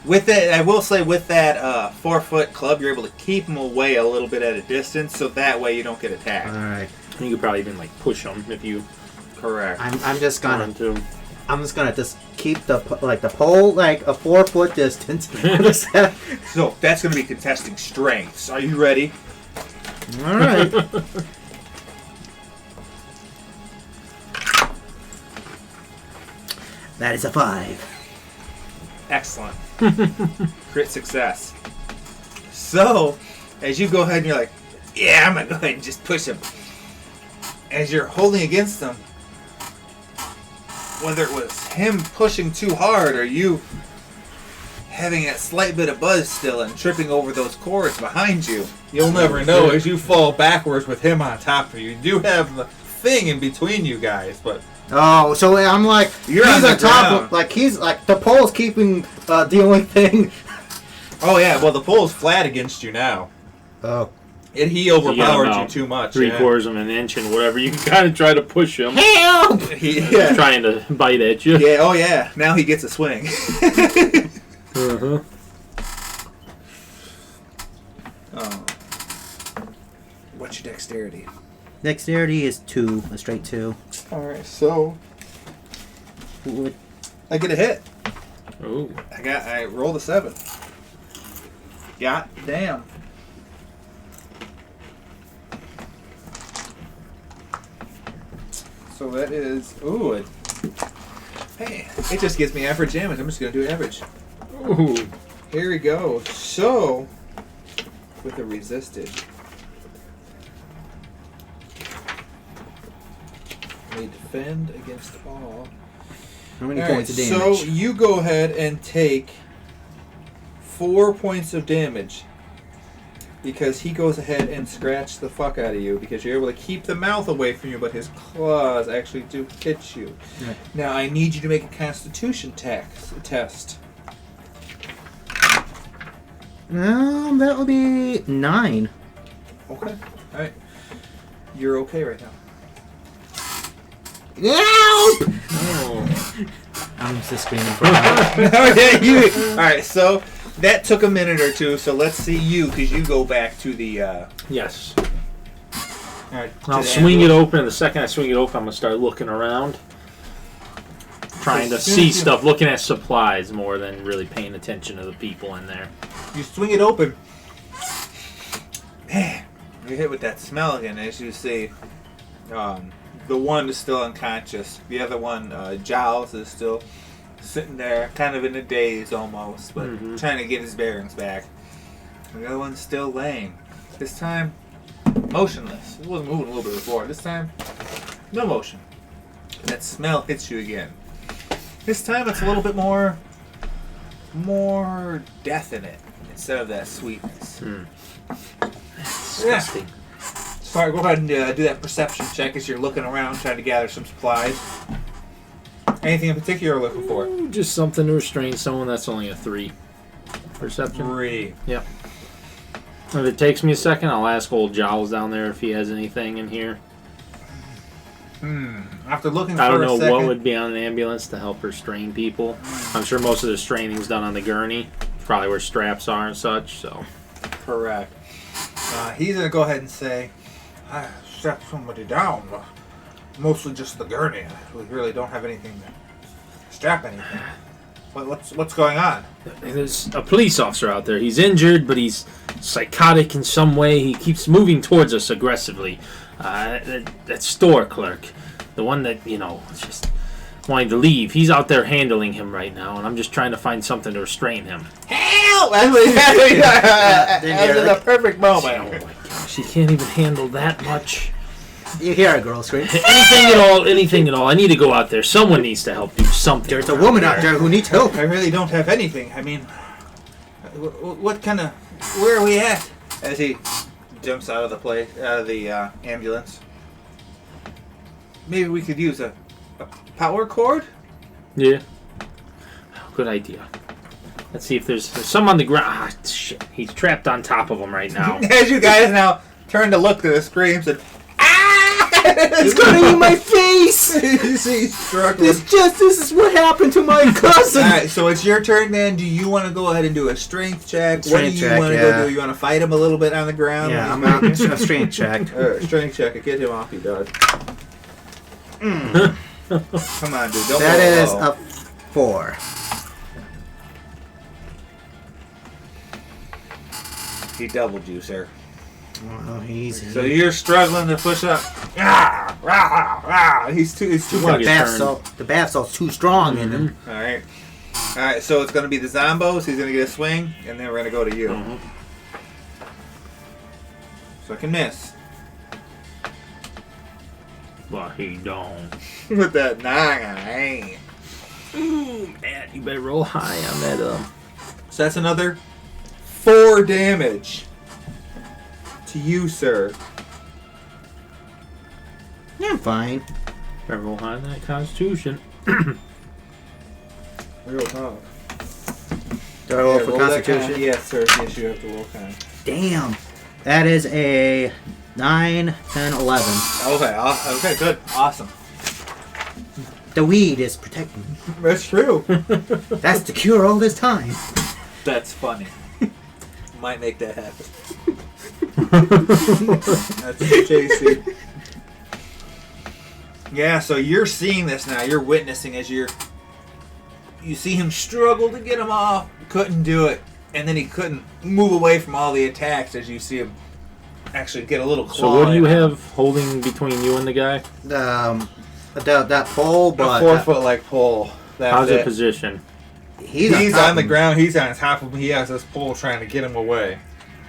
With that, I will say, with that 4-foot club, you're able to keep him away a little bit at a distance, so that way you don't get attacked. Alright. You could probably even like push him if you. Correct. I'm just gonna wanted to. I'm just gonna just keep the pole like a 4-foot distance. So that's going to be contesting strengths. Are you ready? Alright. That is a 5. Excellent. Crit success. So, as you go ahead and you're like, yeah, I'm going to go ahead and just push him. As you're holding against him, whether it was him pushing too hard or you having that slight bit of buzz still and tripping over those cords behind you, you'll never know as you fall backwards with him on top of you. You do have the thing in between you guys, but... Oh, so I'm like, You're he's on on the top ground. of, like, he's like, the pole's keeping the only thing. Oh yeah, well the pole's flat against you now. Oh. He overpowered you about too much. 3/4 of an inch and whatever. You can kind of try to push him. Help! He's Trying to bite at you. Yeah, oh yeah. Now he gets a swing. Uh-huh. Oh. What's your dexterity? Dexterity is 2, a straight 2. Alright, so Would- I get a hit. Oh. I rolled a 7. God damn. So that is hey, it just gives me average damage. I'm just gonna do average. Ooh. Here we go. So with a resisted. May defend against all. How many Alright, points of damage? so you go ahead and take 4 points of damage because he goes ahead and scratched the fuck out of you because you're able to keep the mouth away from you, but his claws actually do hit you. Right. Now I need you to make a Constitution test. That would be 9. Okay. All right. You're okay right now. Help! Oh. I'm just screaming for help. Okay, you. All right. So that took a minute or two. So let's see you, because you go back to the. Yes. All right. I'll swing it open, and the second I swing it open, I'm going to start looking around. Trying to As soon see as you- stuff, looking at supplies more than really paying attention to the people in there. You swing it open. Man, you're hit with that smell again, as you see. The one is still unconscious. The other one, Giles, is still sitting there, kind of in a daze almost, but trying to get his bearings back. The other one's still laying. This time, motionless. It wasn't moving a little bit before. This time, no motion. That smell hits you again. This time, it's a little bit more death in it instead of that sweetness. Disgusting. Sorry, go ahead and do that perception check as you're looking around trying to gather some supplies. Anything in particular you're looking for? Ooh, just something to restrain someone. That's only a 3. Perception. 3. Yep. If it takes me a second, I'll ask old Giles down there if he has anything in here. After looking for I don't know a second, what would be on an ambulance to help restrain people. I'm sure most of the restraining's done on the gurney. Probably where straps are and such, so. Correct. He's going to go ahead and say, I strapped somebody down. Mostly just the gurney. We really don't have anything to strap anything. What's going on? There's a police officer out there. He's injured, but he's psychotic in some way. He keeps moving towards us aggressively. That store clerk, the one that, just wanting to leave, he's out there handling him right now, and I'm just trying to find something to restrain him. Help! That's the perfect moment. Oh my gosh, he can't even handle that much. You hear a girl scream. Anything at all. I need to go out there. Someone needs to help do something. There's a woman out there who needs help. I really don't have anything. I mean, what kind of... Where are we at? As he jumps out of the ambulance. Maybe we could use a power cord? Yeah. Good idea. Let's see if there's some on the ground. Ah, shit. He's trapped on top of him right now. As you guys now turn to look to the screams and... It's gonna eat my face! He's struggling. This is what happened to my cousin! Alright, so it's your turn then. Do you want to go ahead and do a strength check? What do you want to go do? You want to fight him a little bit on the ground? Yeah, I'm out. A strength check. Strength check. Get him off, you dog. Come on, dude. Don't That is low. a 4. He doubled you, sir. Well, he's... So you're struggling to push up. He's too much. The bath salt's too strong in him. Alright, so it's going to be the Zombos. He's going to get a swing, and then we're going to go to you. So I can miss. But he don't. With that 9. Ooh, man, you better roll high on that. So that's another 4 damage to you, sir. Yeah, I'm fine. Better roll high on that Constitution. Real tough. Do I roll for Constitution? Yes, sir. Yes, you have to roll kind. Damn. That is a 9, 10, 11. Okay, good. Awesome. The weed is protecting me. That's true. That's the cure all this time. That's funny. Might make that happen. That's JC. Yeah, so you're seeing this now. You're witnessing as you see him struggle to get him off. Couldn't do it. And then he couldn't move away from all the attacks as you see him actually get a little claw. So what do you have holding between you and the guy? That pole, but... A 4-foot-like pole. How's it positioned? He's on the ground. He's on top of him. He has this pole trying to get him away.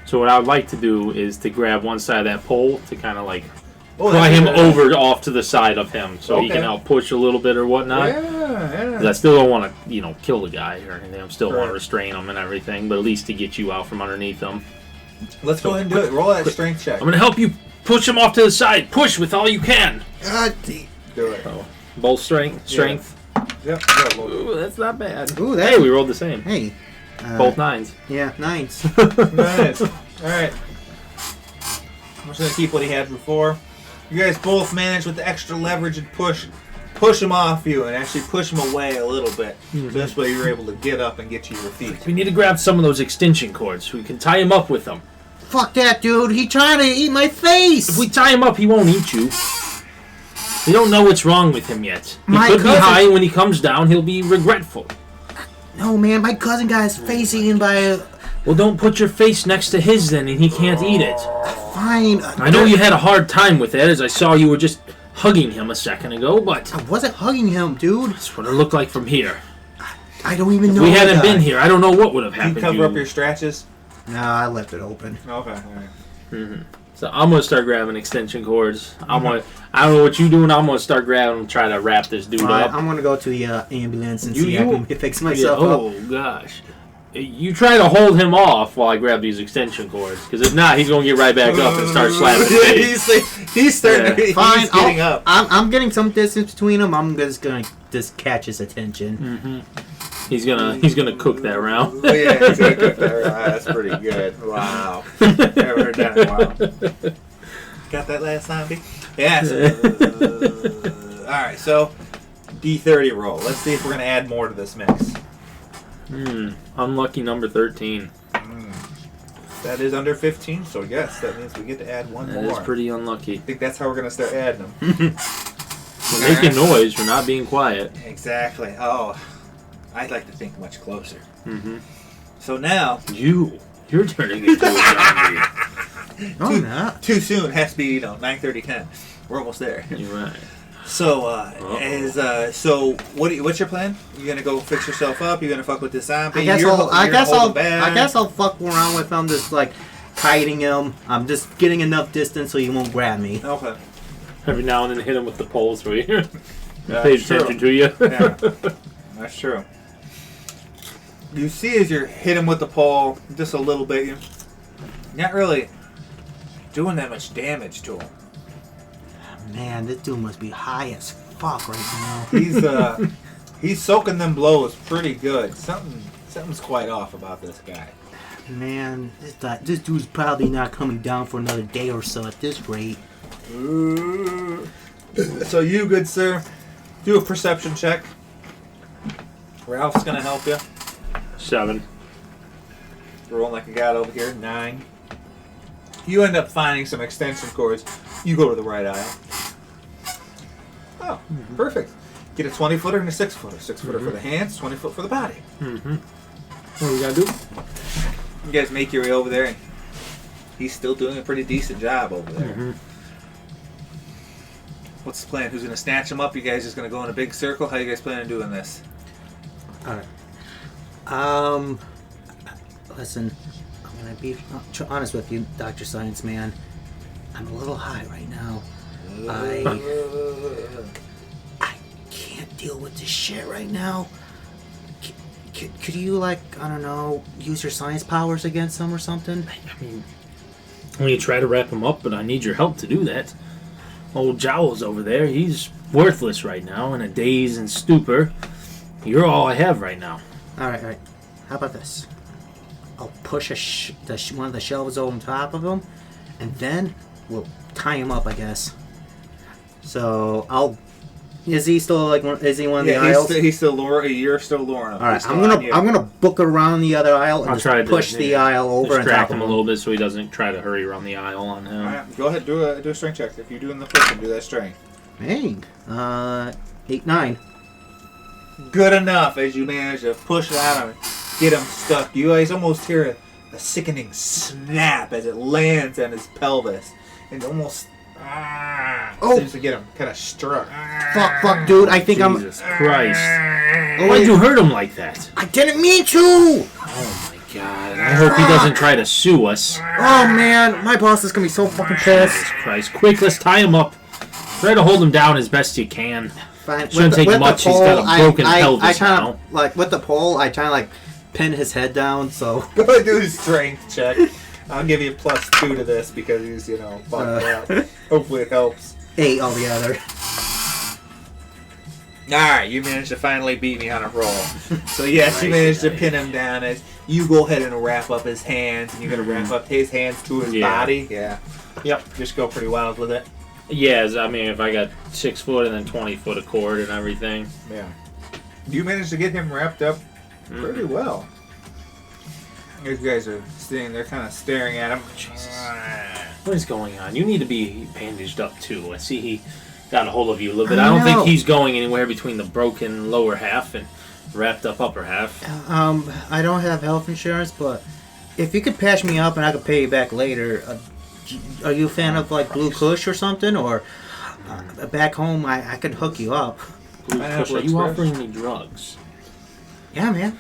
So what I would like to do is to grab one side of that pole to kind of like pry him over off to the side of him so he can help push a little bit or whatnot. Yeah. 'Cause I still don't want to, kill the guy or anything. I still want to restrain him and everything, but at least to get you out from underneath him. Let's go ahead and do it. Roll that strength check. I'm going to help you push him off to the side. Push with all you can. Do it. So, both strength. Yep. Ooh, that's not bad. Ooh, Hey, we rolled the same. Hey. Both 9s. Yeah, 9s. Nice. Alright. I'm just going to keep what he had before. You guys both managed with the extra leverage and push him off you and actually push him away a little bit. So this way you're able to get up and get to your feet. We need to grab some of those extension cords so we can tie him up with them. Fuck that, dude. He trying to eat my face. If we tie him up, he won't eat you. We don't know what's wrong with him yet. He My could be cousin- high, and when he comes down, he'll be regretful. No, man. My cousin got his face eaten by a... Well, don't put your face next to his then, and he can't eat it. Fine. I know you had a hard time with that, as I saw you were just hugging him a second ago, but I wasn't hugging him, dude. that's what it looked like from here. I don't even If know. we hadn't been here, I don't know what would have Can you happened. cover up your scratches? Nah, I left it open. Okay. Alright. So I'm gonna start grabbing extension cords. I don't know what you doing. I'm gonna start grabbing and try to wrap this dude up. I'm gonna go to the ambulance and see if I can fix myself Oh gosh. You try to hold him off while I grab these extension cords, because if not, he's gonna get right back up and start slapping me. He's starting to Fine, he's getting up. I'm getting some distance between them. I'm just gonna catch his attention. He's gonna cook that round. Oh, yeah, he's gonna cook that. That's pretty good. Wow. Never heard that. Wow. Got that last zombie? Yes. Alright, so D30 roll. Let's see if we're gonna add more to this mix. Unlucky number 13. That is under 15, so yes, that means we get to add one more. That is pretty unlucky. I think that's how we're going to start adding them. We're making noise. We're not being quiet. Exactly. Oh, I'd like to think much closer. Mm-hmm. So now... You're turning into a zombie. No, I'm not. Too soon. Has to be, 9:30, 10. We're almost there. You're right. So, what's your plan? You gonna go fix yourself up? You gonna fuck with this zombie? I guess I'll fuck around with him, just like kiting him. I'm just getting enough distance so he won't grab me. Okay. Every now and then hit him with the pole so he pays True. attention to you. Yeah, that's true. You see as you hit him with the pole just a little bit, you're not really doing that much damage to him. Man, this dude must be high as fuck right now. He's soaking them blows pretty good. Something's quite off about this guy. Man, this dude's probably not coming down for another day or so at this rate. So you, good sir, do a perception check. Ralph's gonna help you. 7. Rolling like a god over here. 9. You end up finding some extension cords. You go to the right aisle. Oh, perfect. Get a 20-footer and a 6-footer. 6-footer for the hands, 20-foot for the body. Mm-hmm. What do we gotta do? You guys make your way over there, and he's still doing a pretty decent job over there. Mm-hmm. What's the plan? Who's gonna snatch him up? You guys just gonna go in a big circle? How you guys plan on doing this? Alright. Listen, I'm gonna be honest with you, Dr. Science Man. I'm a little high right now. I can't deal with this shit right now. Could you, I don't know, use your science powers against them or something? I mean, I'm gonna try to wrap him up, but I need your help to do that. Old Jowls over there, he's worthless right now, in a daze and stupor. You're all I have right now. Alright. How about this? I'll push one of the shelves on top of him, and then we'll tie him up, I guess. So is he still is he one of the aisles? He's still luring. You're still luring him. All right, I'm gonna book around the other aisle and I'll try to push the aisle over and distract top him a little bit so he doesn't try to hurry around the aisle on him. All right, go ahead, do a strength check. If you're doing the pushing, do that strength. Dang. 8, 9. Good enough as you manage to push it out and get him stuck. You guys almost hear a sickening snap as it lands on his pelvis, and almost seems to get him kind of struck. Fuck, dude. I think Jesus Christ. Oh, Why'd you hurt him like that? I didn't mean to! Oh my God. I hope he doesn't try to sue us. Oh man, my boss is gonna be so fucking pissed. Jesus Christ. Quick, let's tie him up. Try to hold him down as best you can. Fine. Shouldn't take much. He's got a broken pelvis now. With the pole, I try to pin his head down, so... Go ahead and do his strength check. I'll give you +2 to this because he's, fucked up. Hopefully it helps. 8 altogether. Alright, you managed to finally beat me on a roll. So yes, you managed to pin him down as you go ahead and wrap up his hands, and you're going to wrap up his hands to his body. Yeah. Yep, just go pretty wild with it. Yeah, I mean, if I got 6 foot and then 20 foot of cord and everything. Yeah. You managed to get him wrapped up pretty well. You guys are sitting there kind of staring at him. Jesus. What is going on? You need to be bandaged up too. I see he got a hold of you a little bit. I don't think he's going anywhere between the broken lower half and wrapped up upper half. I don't have health insurance, but if you could patch me up and I could pay you back later, are you a fan of Blue Kush or something? Or back home, I could hook you up. Blue Kush, are you offering me drugs? Yeah, man.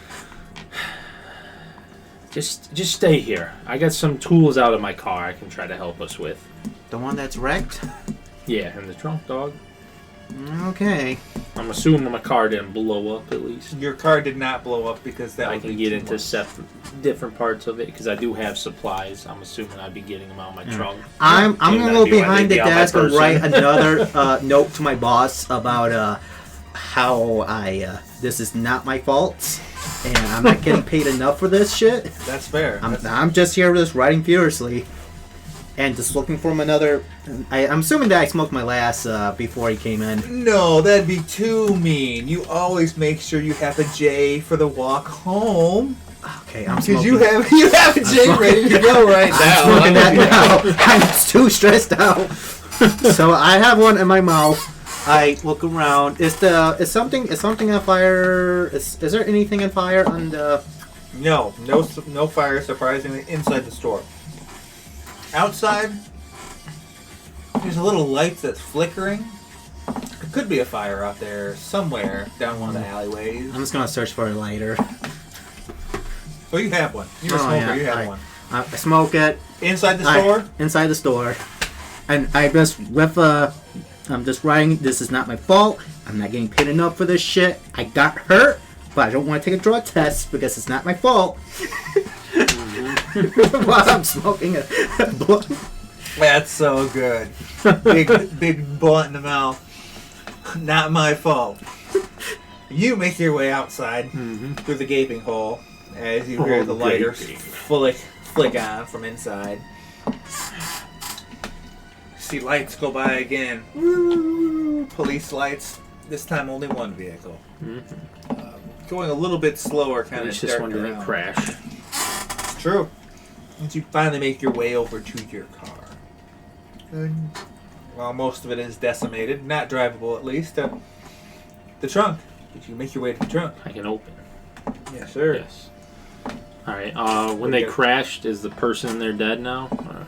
Just stay here. I got some tools out of my car I can try to help us with. The one that's wrecked? Yeah, in the trunk, dog. Okay. I'm assuming my car didn't blow up, at least. Your car did not blow up because that I can get into different parts of it because I do have supplies. I'm assuming I'd be getting them out of my trunk. I'm gonna go behind the desk and write another note to my boss about how this is not my fault and I'm not getting paid enough for this shit. That's fair. I'm just here just writing furiously and just looking for another. I'm assuming that I smoked my last before he came in. No, that'd be too mean. You always make sure you have a J for the walk home. Okay, I'm Because smoking. you have a J ready to go right now. I'm smoking that now. I'm too stressed out. So I have one in my mouth. I look around. Is something on fire? Is there anything on fire on the? No fire, surprisingly, inside the store. Outside, there's a little light that's flickering. There could be a fire out there somewhere down one of the alleyways. I'm just gonna search for a lighter. Oh, you have one. You're a smoker. Yeah, You have one. I smoke it. Inside the store? Inside the store. And I'm just writing, this is not my fault. I'm not getting paid enough for this shit. I got hurt, but I don't want to take a drug test because it's not my fault. While I'm smoking a blunt. That's so good. Big blunt in the mouth. Not my fault. You make your way outside through the gaping hole as you hear the lighter flick on from inside. See lights go by again. Woo! Police lights. This time only one vehicle. Going a little bit slower, kind of. It's just one didn't crash. It's true. Once you finally make your way over to your car, and, well, most of it is decimated, not drivable at least. The trunk. Did you make your way to the trunk? I can open. Yes, sir. Yes. All right. When they crashed, is the person in there dead now? Or...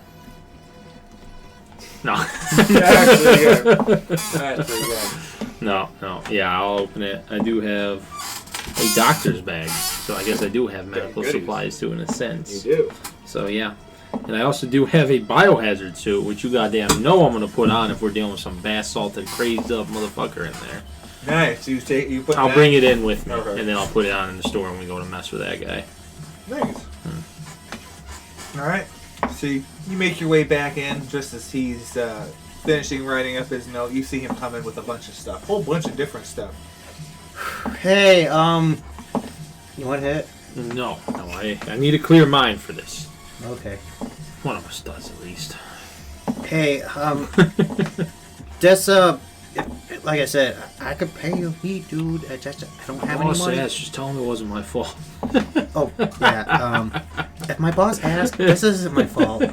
No. Actually, yeah. No. Yeah, I'll open it. I do have a doctor's bag, so I guess I do have medical supplies too, in a sense. You do. So yeah. And I also do have a biohazard suit, which you goddamn know I'm gonna put on if we're dealing with some bath salted, crazed up motherfucker in there. Nice. I'll bring it in with me, Okay. and then I'll put it on in the store when we go to mess with that guy. Nice. All right. So you make your way back in just as he's finishing writing up his note. You see him come in with a bunch of stuff, whole bunch of different stuff. Hey, you want to hit? No, I need a clear mind for this. Okay. One of us does, at least. Hey, this, like I said, I could pay you a fee, dude. I don't have any money. Just tell him it wasn't my fault. Oh, yeah, if my boss asks, this isn't my fault.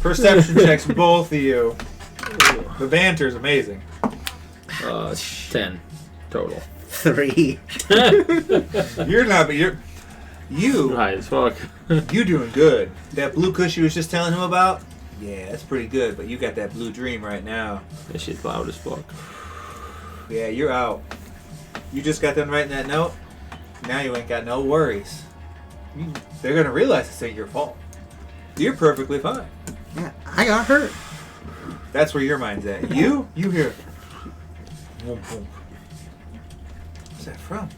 Perception checks, both of you. The banter's amazing. 10 total. 3. You're not, but you High as fuck. you doing good. That blue cush you was just telling him about, yeah, that's pretty good. But you got that blue dream right now. That shit's loud as fuck. Yeah, you're out. You just got done writing that note. Now you ain't got no worries. They're gonna realize it's ain't your fault. You're perfectly fine. Yeah, I got hurt. That's where your mind's at. You hear. Whoom, whoom. What's that from?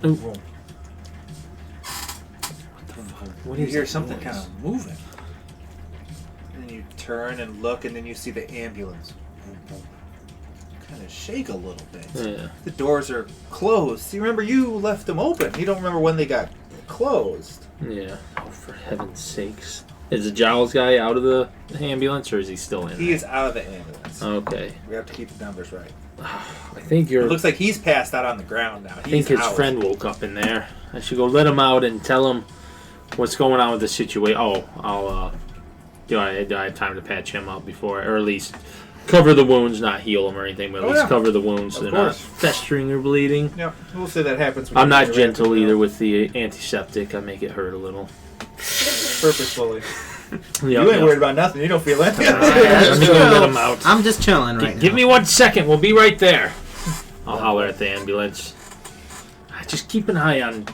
Ooh. Whoom. What You is hear that something noise? kind of moving. And then you turn and look, and then you see the ambulance. Boom, boom. Kind of shake a little bit. Yeah. The doors are closed. See, remember, you left them open. You don't remember when they got closed. Yeah. Oh, for heaven's sakes. Is the Giles guy out of the ambulance, or is he still in He there? is out of the ambulance. Okay. We have to keep the numbers right. I think It looks like he's passed out on the ground now. I think his out. friend woke up in there. I should go let him out and tell him what's going on with the situation. Oh, I'll. Do I have time to patch him up before, or at least cover the wounds, not heal them or anything, but at least cover the wounds so they're not festering or bleeding. Yep, we'll say that happens. When I'm not you're gentle ready to either go. with the antiseptic. I make it hurt a little. Purposefully. Yep, You ain't yep. worried about nothing. You don't feel anything. Let me go let him out. I'm just chilling right now. Give me 1 second. We'll be right there. I'll holler at the ambulance. Just keep an eye on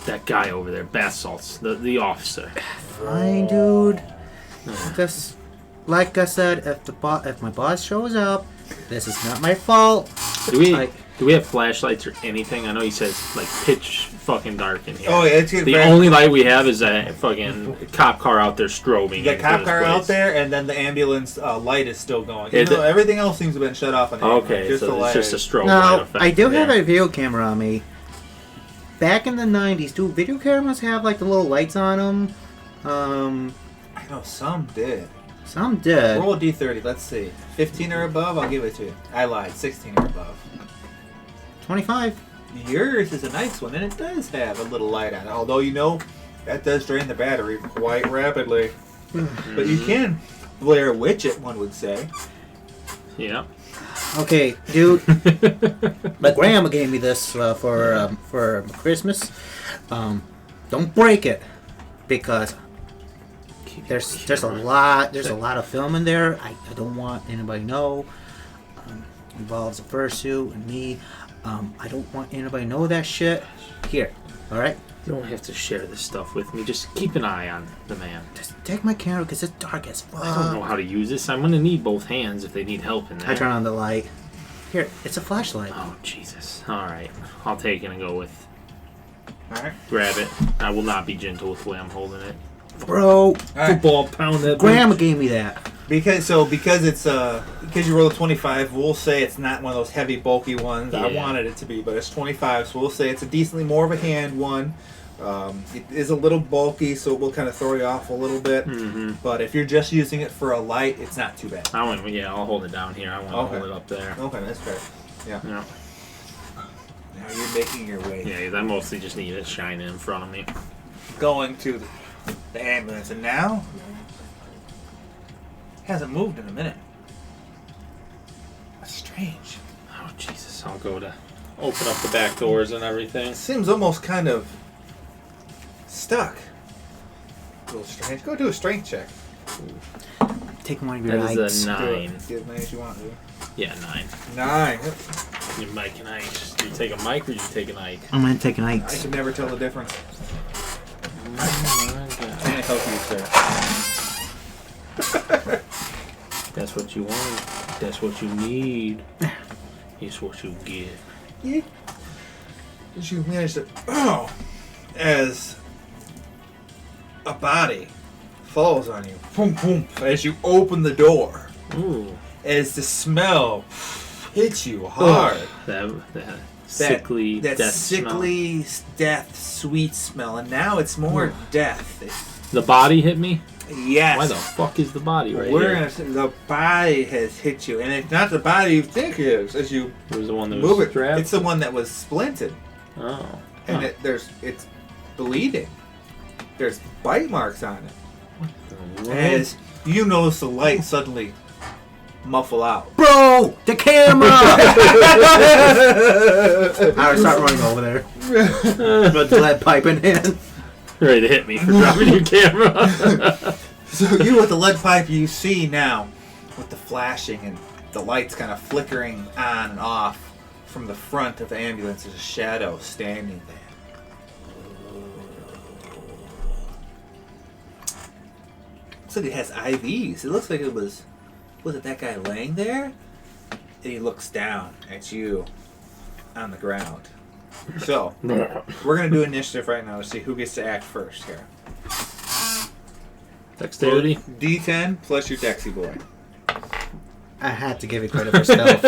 that guy over there, bath salts, the officer. Fine, dude. Just like I said, if my boss shows up, this is not my fault. Do we have flashlights or anything? I know he says like pitch fucking dark in here. Oh, yeah, it's good. The only light we have is that fucking cop car out there strobing. You got into cop this car place. out there, and then the ambulance light is still going. Is Even though it? everything else seems to have been shut off on the ambulance. Okay, Just the so light. it's just a strobe light Now, effect. I do there. have a video camera on me. Back in the 90s, do video cameras have like the little lights on them? I know some did. Some did. Roll a D30. Let's see. 15 or above, I'll give it to you. I lied. 16 or above. 25. yours is a nice one, and it does have a little light on it. Although, you know, that does drain the battery quite rapidly. But you can Blair Witch it, one would say. Yeah. Okay, dude. My grandma gave me this for Christmas. Don't break it, because there's a lot of film in there. I don't want anybody to know. Involves a fursuit and me. I don't want anybody to know that shit. Here, all right. You don't have to share this stuff with me. Just keep an eye on the man. Just take my camera because it's dark as fuck. I don't know how to use this. I'm gonna need both hands if they need help in there. I turn on the light. Here, it's a flashlight. Oh Jesus! All right, I'll take it and go with. All right. Grab it. I will not be gentle with the way I'm holding it. Bro, All right. Football pound that. grandma gave me that. Because you roll a 25, we'll say it's not one of those heavy, bulky ones. I Yeah. wanted it to be, but it's 25, so we'll say it's a decently more of a hand one. It is a little bulky, so it will kind of throw you off a little bit. Mm-hmm. But if you're just using it for a light, it's not too bad. I'll hold it down here. I want to Okay. hold it up there. Okay, that's fair. Yeah. Yeah. Now you're making your way. Yeah, I mostly just need it shining in front of me. Going to the ambulance, and now hasn't moved in a minute. That's strange. Oh Jesus! I'll go to open up the back doors and everything. Seems almost kind of stuck. A little strange. Go do a strength check. Take one of your That lights. is a 9. Get as many as you want to. Yeah, 9. 9. You Mike and Ike. Do you take a Mike or do you take an Ike? I'm gonna take an I light. can never tell the difference. Oh my God. Can I help you, sir? That's what you want. That's what you need. It's what you get. Yeah. Did you manage to... Oh! As a body falls on you. Boom, boom. As you open the door. Ooh. As the smell hits you hard. That sickly that death sickly death sweet smell. And now it's more death. smell. The body hit me? Yes. Why the fuck is the body right We're here? gonna say the body has hit you, and it's not the body you think it is. As you It was the one that move was it, strapped? it's the one that was splinted, Oh. and Huh. it's bleeding. There's bite marks on it. The world? As you notice the light suddenly muffle out. Bro, the camera! I would start running over there with the lead pipe in hand. Ready to hit me for dropping your camera. So you with the lead pipe, you see now with the flashing and the lights kind of flickering on and off from the front of the ambulance. There's a shadow standing there. Looks like it has IVs. It looks like it was it that guy laying there? And he looks down at you on the ground. So, we're going to do initiative right now to see who gets to act first here. Dexterity? D10 plus your Dexy boy. I had to give you credit for stealth.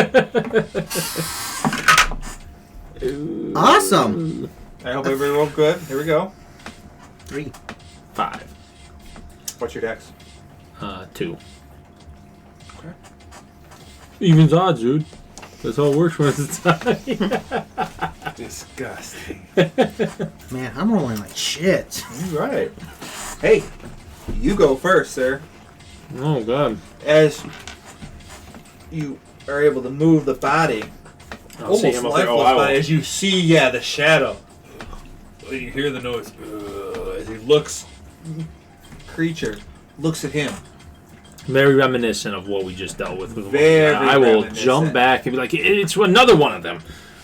Awesome. I hope everybody rolled good. Here we go. 3. 5. What's your Dex? 2. Okay. Evens odds, dude. That's how it works when it's a tie. Disgusting. Man, I'm rolling like shit. You're right. Hey, you go first, sir. Oh, God. As you are able to move the body, I'll see almost him up there. lifeless Oh, I will. body, as you see, the shadow. You hear the noise. As he looks, creature looks at him. Very reminiscent of what we just dealt with. Very I will reminiscent. jump back and be like, it's another one of them.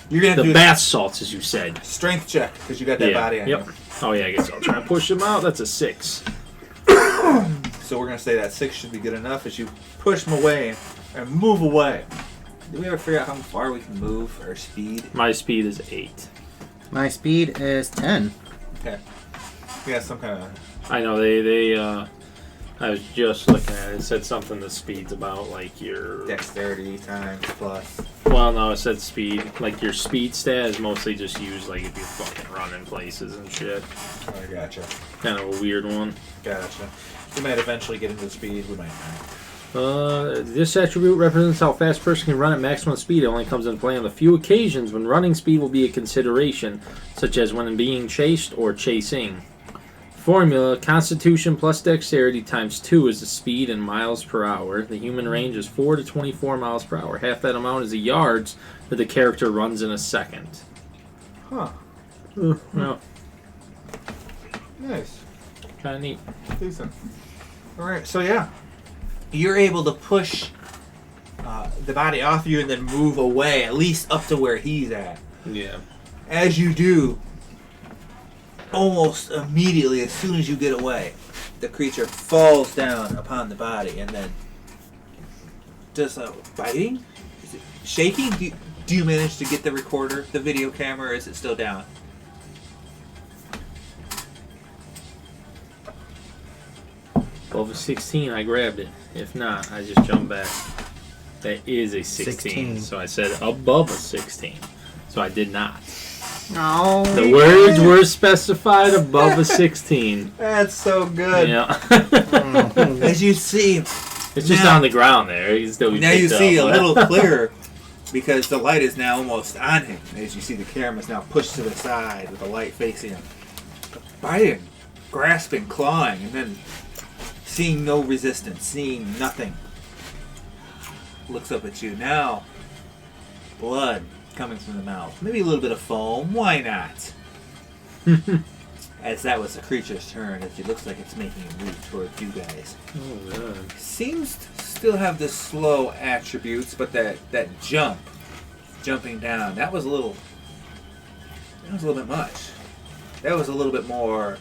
You're gonna have The to do bath salts, as you said. a strength check because you got that body on Yep. you. Oh, yeah, I guess I'll try and push him out. That's a 6. So we're gonna say that 6 should be good enough as you push him away and move away. Did we ever figure out how far we can move or speed? My speed is 8. My speed is 10. Okay. We got some kind of. I know, they I was just looking at it. It said something the speed's about, like, your... Dexterity times plus. Well, no, it said speed. Like, your speed stat is mostly just used, like, if you fucking run in places and shit. I gotcha. Kind of a weird one. Gotcha. We might eventually get into speed. We might not. This attribute represents how fast a person can run at maximum speed. It only comes into play on the few occasions when running speed will be a consideration, such as when being chased or chasing. Formula: Constitution plus Dexterity times 2 is the speed in miles per hour. The human range is 4 to 24 miles per hour. Half that amount is the yards that the character runs in a second. Huh. Yeah, Nice. kind of neat. Decent. Alright, so yeah. You're able to push the body off you and then move away, at least up to where he's at. Yeah. As you do, almost immediately, as soon as you get away, the creature falls down upon the body and then does biting? Is it shaking? Do you manage to get the recorder, the video camera, or is it still down? Above a 16, I grabbed it. If not, I just jump back. That is a 16. So I said above a 16. So I did not. No. The words were specified above a 16. That's so good. Yeah. As you see, It's just now, on the ground there. He can still be now you picked see a up. little clearer because the light is now almost on him. As you see, the camera's now pushed to the side with the light facing him. Biting, grasping, clawing, and then seeing no resistance, seeing nothing. Looks up at you. Now, blood coming from the mouth. Maybe a little bit of foam. Why not? As that was the creature's turn, as it looks like it's making a move towards you guys. Oh, God. Seems to still have the slow attributes, but that jumping down, that was a little bit much. That was a little bit more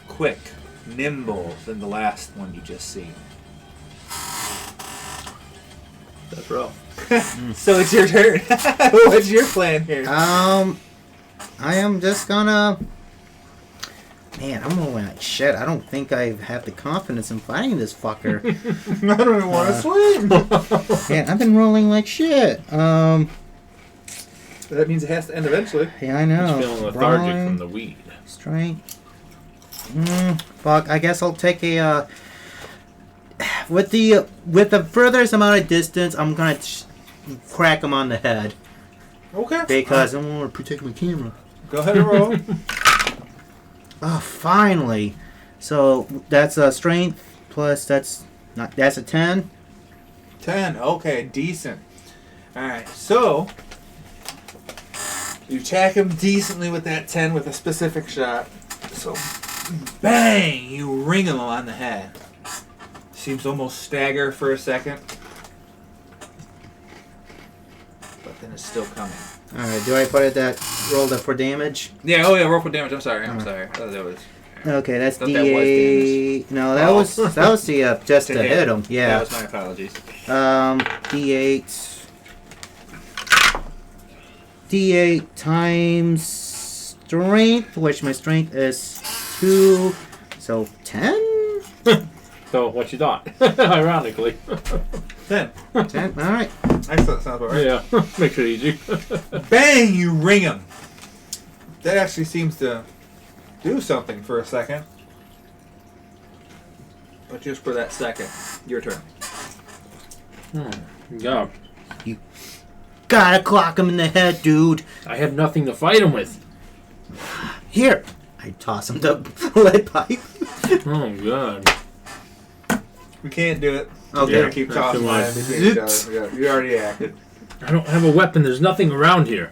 quick, nimble than the last one you just seen. That's rough. So it's your turn. What's your plan here? I am just gonna. Man, I'm rolling like shit. I don't think I have the confidence in fighting this fucker. I don't even want to swim. Man, I've been rolling like shit. That means it has to end eventually. Yeah, I know. He's feeling lethargic Brawling, from the weed. Strength. Fuck. I guess I'll take a. With the furthest amount of distance, I'm gonna crack him on the head Okay. because I want to protect my camera. Go ahead and roll. Oh, finally! So that's a strength plus that's a 10. 10. Okay, decent. Alright, so you attack him decently with that 10 with a specific shot. So, bang! You ring him on the head. Seems almost stagger for a second. But then it's still coming. All right. Do I put it that roll that for damage? Yeah, oh yeah, roll for damage. I'm sorry. I thought that was... Okay, that's Thought that was D8. No, that Oh. was the just to hit him. That Yeah. was my apologies. D8. D8 times strength, which my strength is 2, so 10. So, what you thought? Ironically. 10. 10. All right. Excellent. Sounds about right. Yeah, makes it easy. Bang! You ring him. That actually seems to do something for a second. But just for that second. Your turn. Yeah. Gotta clock him in the head, dude. I have nothing to fight him with. Here. I toss him the lead pipe. Oh, God. We can't do it. Okay. We're gonna keep That's tossing too much. mine between each other. Yeah, you already acted. I don't have a weapon. There's nothing around here.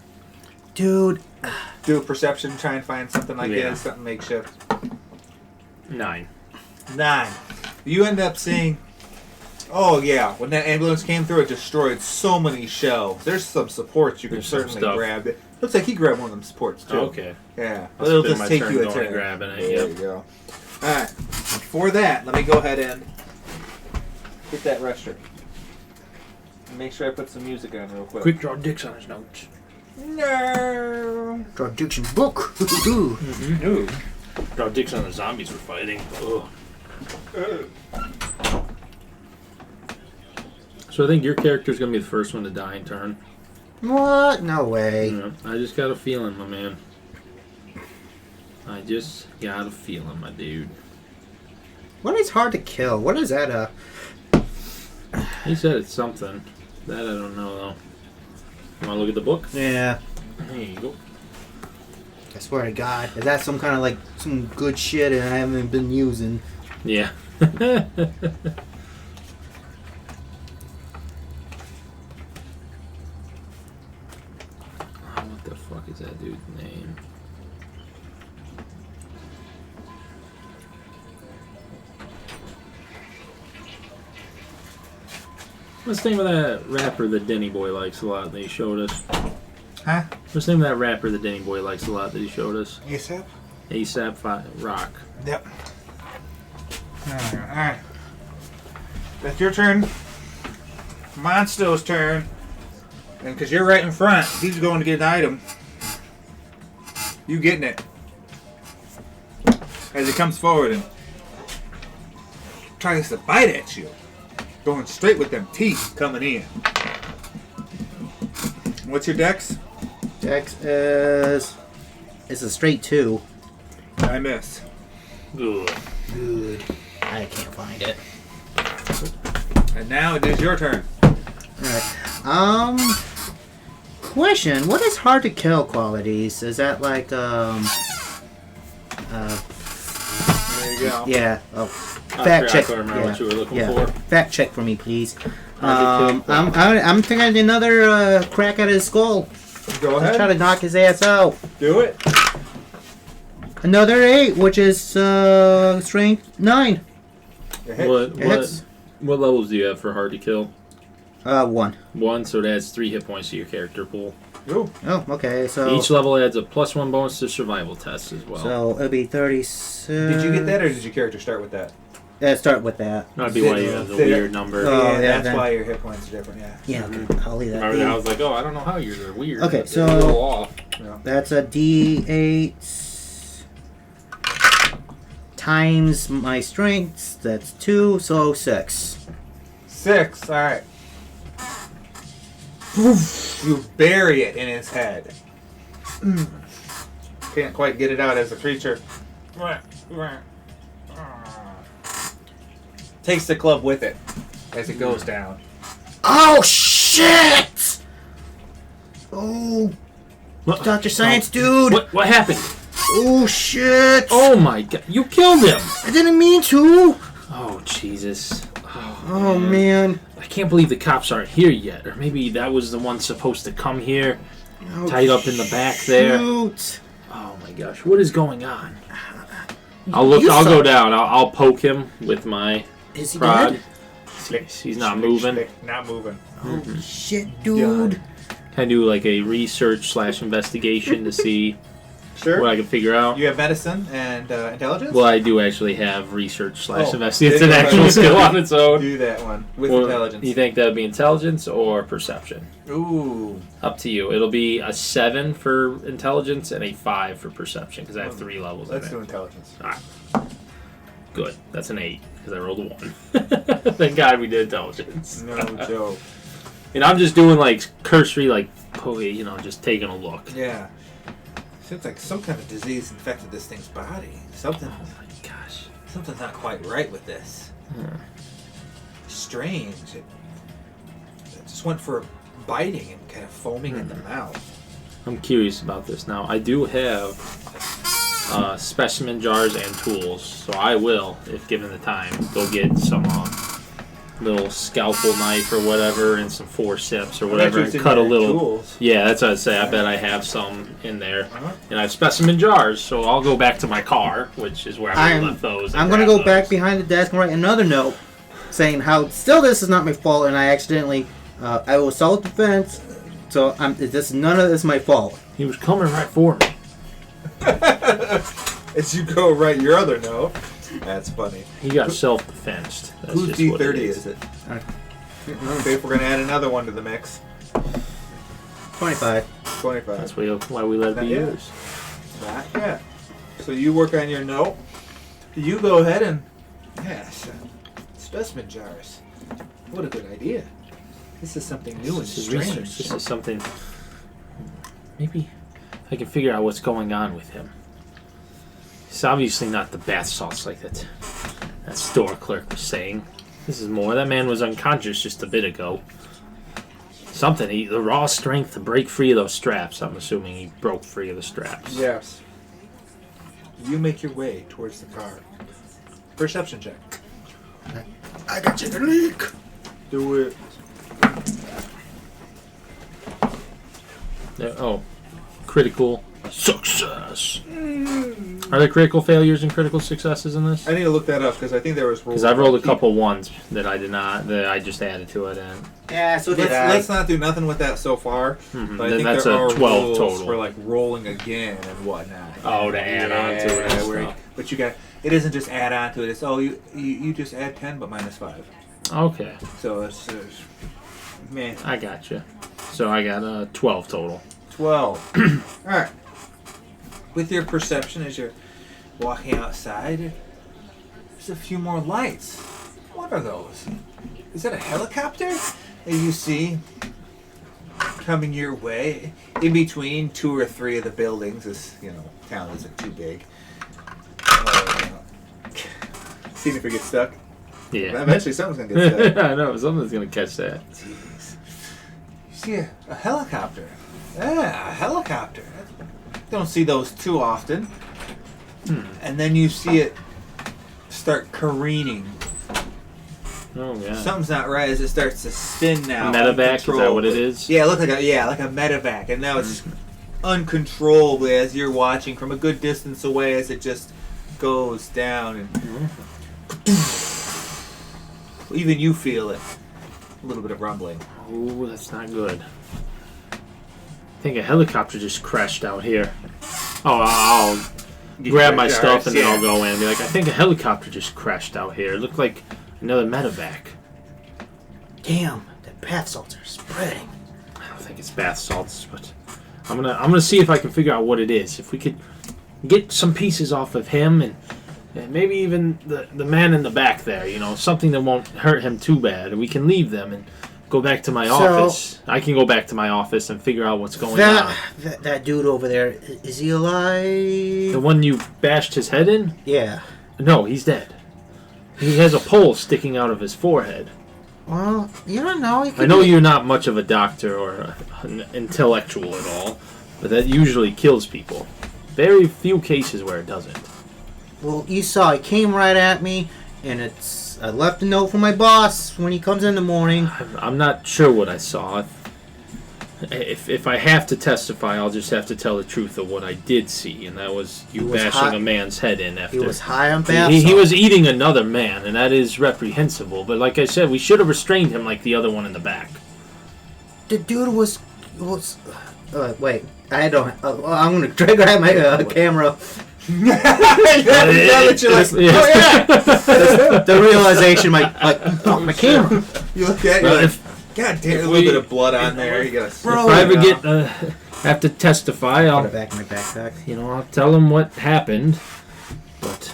Dude. Do a perception, try and find something like Yeah. this, something makeshift. 9. 9. You end up seeing... Oh, yeah. When that ambulance came through, it destroyed so many shelves. There's some supports you can There's some certainly stuff. grab. It looks like he grabbed one of them supports, too. Okay. Yeah. I'll But it'll spend just my take turn you a going and turn. grabbing it, There yep. you go. Alright. For that, let me go ahead and get that register. And make sure I put some music on real quick. Quick draw dicks on his notes. No. Draw diction book. Ooh. No. Draw dicks on the zombies we're fighting. Ugh. So I think your character's going to be the first one to die in turn. What? No way. Yeah, I just got a feeling, my man. I just got a feeling, my dude. What is hard to kill? What is that? He said it's something. That I don't know, though. You want to look at the book? Yeah. There you go. I swear to God, is that some kind of like some good shit and I haven't been using? Yeah. What the fuck is that dude's name? What's the name of that rapper that Denny Boy likes a lot that he showed us? Huh? What's the name of that rapper that Denny Boy likes a lot that he showed us? ASAP? ASAP Rock. Yep. Alright. That's your turn. Monsto's turn. And because you're right in front, he's going to get an item. You getting it. As he comes forward and tries to bite at you. Going straight with them teeth coming in. What's your dex? Dex is... It's a straight 2. I miss. Good. Good. I can't find it. And now it is your turn. Alright. Question. What is hard to kill qualities? Is that like, There you go. yeah. Oh, I fact check. couldn't remember what you were looking yeah. for. Fact check for me, please. Hard to kill I'm thinking another crack at his skull. Go Try ahead. to knock his ass out. Do it. Another 8, which is strength 9. What levels do you have for hard to kill? 1. 1, so it adds 3 hit points to your character pool. Ooh. Oh, okay. So Each level adds a +1 bonus to survival tests as well. So it'll be 36. Did you get that, or did your character start with that? Start with that. That'd be why you have the weird number. Oh, yeah, that's then- why your hit points are different. Yeah. Yeah, okay. I'll leave that. Remember that? I was like, oh, I don't know how yours are weird. Okay, but they're a little so off. Yeah. that's a D8 times my strengths. That's 2, so 6. 6. All right. You bury it in his head. Can't quite get it out as a creature. Takes the club with it as it goes down. Oh shit! Oh, Dr. Science dude! What happened? Oh shit! Oh my god, you killed him! I didn't mean to. Oh Jesus! Oh man! I can't believe the cops aren't here yet. Or maybe that was the one supposed to come here, Oh, tied up in the back there. shoot. Oh my gosh, what is going on? I'll look. I'll go down. I'll poke him with my Is he prod. dead? He's not moving. Not moving. Oh shit, dude! Can I do like a research/investigation to see Sure. what I can figure out? You have medicine and intelligence? Well, I do actually have research/investigation. It's then an you actual might- skill on its own. Do that one with Well, intelligence. You think that would be intelligence or perception? Ooh. Up to you. It'll be a 7 for intelligence and a 5 for perception because I have 3 levels Let's of do it. intelligence. Good. That's an 8 because I rolled a 1. Thank God we did intelligence. No joke. And I'm just doing like cursory, like, just taking a look. Yeah. Seems like some kind of disease infected this thing's body. Something. Oh my gosh. Something's not quite right with this. Strange. It just went for biting and kind of foaming in the mouth. I'm curious about this now. I do have specimen jars and tools, so I will, if given the time, go get some little scalpel knife or whatever and some forceps or whatever and cut a little. Tools. Yeah, that's what I'd say. I bet I have some in there. Uh-huh. And I have specimen jars, so I'll go back to my car, which is where I left those. and I'm gonna grab go back those. behind the desk and write another note saying how still this is not my fault and I accidentally I was self-defense, so none of this is my fault. He was coming right for me. As you go write your other note. That's funny. He got self-defensed. That's Whose just what D30 it is it? See if we're going to add another one to the mix. 25. 25. That's why we let it be Yeah. yours. Not yet. So you work on your note. You go ahead and... Yes. Specimen jars. What a good idea. This is something new and This is strange. research. This is something. Maybe I can figure out what's going on with him. It's obviously not the bath salts like that store clerk was saying. This is more. That man was unconscious just a bit ago. Something. The raw strength to break free of those straps. I'm assuming he broke free of the straps. Yes. You make your way towards the car. Perception check. I got you the leak. Do it. Critical success. Are there critical failures and critical successes in this? I need to look that up because I think there was. Because I've rolled a couple ones that I did not. That I just added to it. And Yeah, so did I. Let's not do nothing with that so far. Mhm. But I Then think that's there a are 12 rules total. for like rolling again and whatnot. Oh, to add on to it and where- stuff. But you got it isn't just add on to it. It's you just add 10 but minus 5. okay, So it's man I got you. So I got 12 total. 12. All right. With your perception as you're walking outside, there's a few more lights. What are those? Is that a helicopter that you see coming your way? In between 2 or 3 of the buildings, this town isn't too big. See if we get stuck. Yeah. Eventually, something's gonna get stuck. I know something's gonna catch that. Jeez. You see a helicopter. Yeah, a helicopter. Don't see those too often. And then you see it start careening. Oh yeah. Something's not right as it starts to spin now. Medevac, is that what it uncontrollably. is? Yeah, it looked like a medevac, and now it's uncontrollably as you're watching from a good distance away as it just goes down, and even you feel it. A little bit of rumbling. Oh, that's not good. I think a helicopter just crashed out here. Oh, I'll grab my stuff and then I'll go in and be like, I think a helicopter just crashed out here. It looked like another medevac. Damn, the bath salts are spreading. I don't think it's bath salts, but I'm gonna see if I can figure out what it is. If we could get some pieces off of him and maybe even the man in the back there, something that won't hurt him too bad. We can leave them and go back to my office. I can go back to my office and figure out what's going on. That dude over there, is he alive? The one you bashed his head in? Yeah. No, he's dead. He has a pole sticking out of his forehead. Well, you don't know. I know you're not much of a doctor or an intellectual at all, but that usually kills people. Very few cases where it doesn't. Well, you saw it came right at me, and I left a note for my boss when he comes in the morning. I'm not sure what I saw. If I have to testify, I'll just have to tell the truth of what I did see, and that was you bashing a man's head in after. He was high on bath He salts. was eating another man, and that is reprehensible. But like I said, we should have restrained him like the other one in the back. The dude was wait. I don't. I'm gonna grab my camera. Now that you're like, oh yeah! The realization, my camera. You look at it, you're like, God damn, a little bit of blood on there. You gotta If I ever have to testify, I'll Put it back in my backpack. I'll tell him what happened. But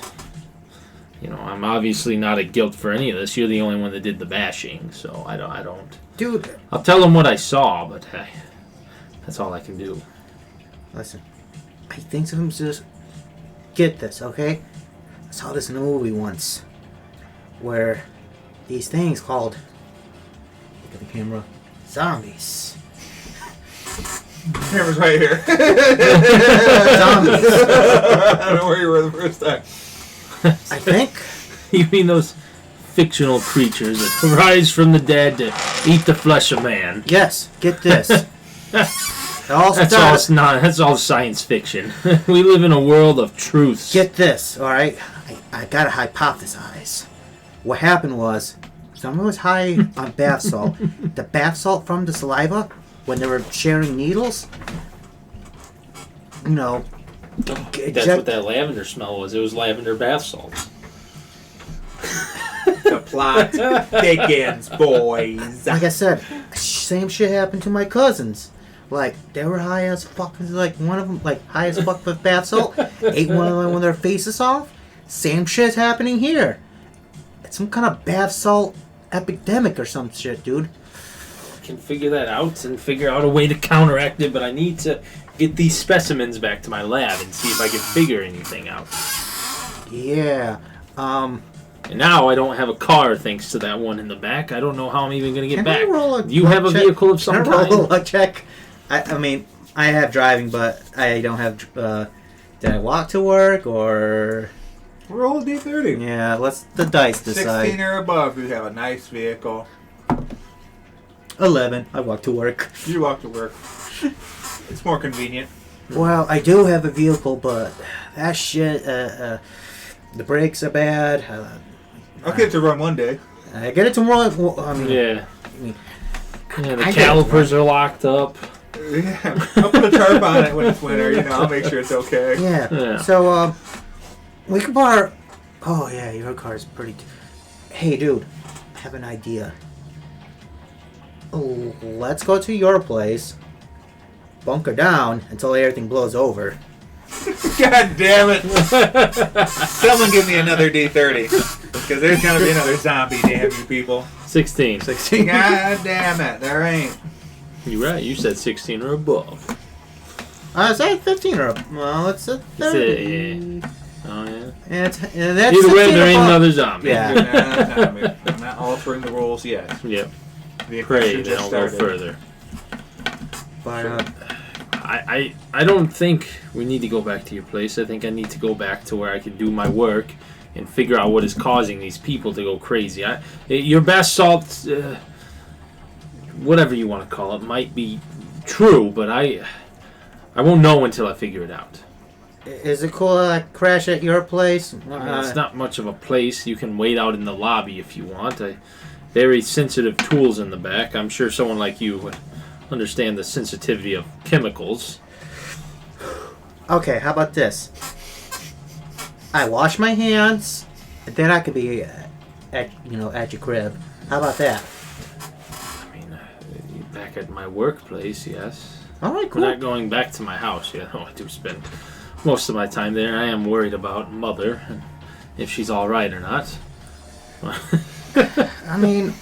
I'm obviously not at guilt for any of this. You're the only one that did the bashing, so I don't. Dude, I'll tell him what I saw, but that's all I can do. listen. I think something's just. Get this, okay? I saw this in a movie once, where these things called. Look at the camera. Zombies. camera's right here. Zombies. I don't know where you were the first time. I think. You mean those fictional creatures that rise from the dead to eat the flesh of man? Yes. Get this. That's all science fiction. We live in a world of truths. Get this, alright? I gotta hypothesize. What happened was, someone was high on bath salt. The bath salt from the saliva, when they were sharing needles, That's what that lavender smell was. It was lavender bath salts. The plot thickens, boys. like I said, same shit happened to my cousins. Like, they were high as fuck, like, one of them, like, high as fuck with bath salt, ate one of them with their faces off. Same shit's happening here. It's some kind of bath salt epidemic or some shit, dude. I can figure that out and figure out a way to counteract it, but I need to get these specimens back to my lab and see if I can figure anything out. Yeah, And now I don't have a car thanks to that one in the back. I don't know how I'm even going to get back. Do you have a vehicle of some kind? Can I roll kind? a check? I mean, I have driving, but I don't have... did I walk to work, or... Roll a D30. Yeah, let's the dice decide. 16 or above, you have a nice vehicle. 11. I walk to work. You walk to work. It's more convenient. Well, I do have a vehicle, but that shit, the brakes are bad. I'll get it to run one day. I get it to run. Well, I mean, Yeah. I mean, Yeah, the I get calipers are locked up. Yeah, I'll put a tarp on it when it's winter. I'll make sure it's okay. yeah. So, we can borrow. Oh yeah, your car's pretty. Hey, dude, I have an idea. Oh, let's go to your place, bunker down until everything blows over. God damn it! Someone give me another D30. Because there's going to be another zombie, damn you people. 16. 16. God damn it, there ain't. You're right. You said 16 or above. I said 15 or up. Well, it's a 30. Yeah. Oh, yeah. And that's Either way, 16 there ain't above. another zombie. Yeah. I'm not altering the rules yet. Yep. The Pray infection they just don't go started. further. But, I don't think we need to go back to your place. I think I need to go back to where I can do my work and figure out what is causing these people to go crazy. Your bath salt, whatever you want to call it, might be true, but I won't know until I figure it out. is it cool that I crash at your place? I mean, it's not much of a place. You can wait out in the lobby if you want. Very sensitive tools in the back. I'm sure someone like you would understand the sensitivity of chemicals. Okay, how about this? I wash my hands, and then I could be at your crib. How about that? I mean, back at my workplace, yes. All right, cool. We're not going back to my house yet. I do spend most of my time there. I am worried about Mother, and if she's all right or not. I mean,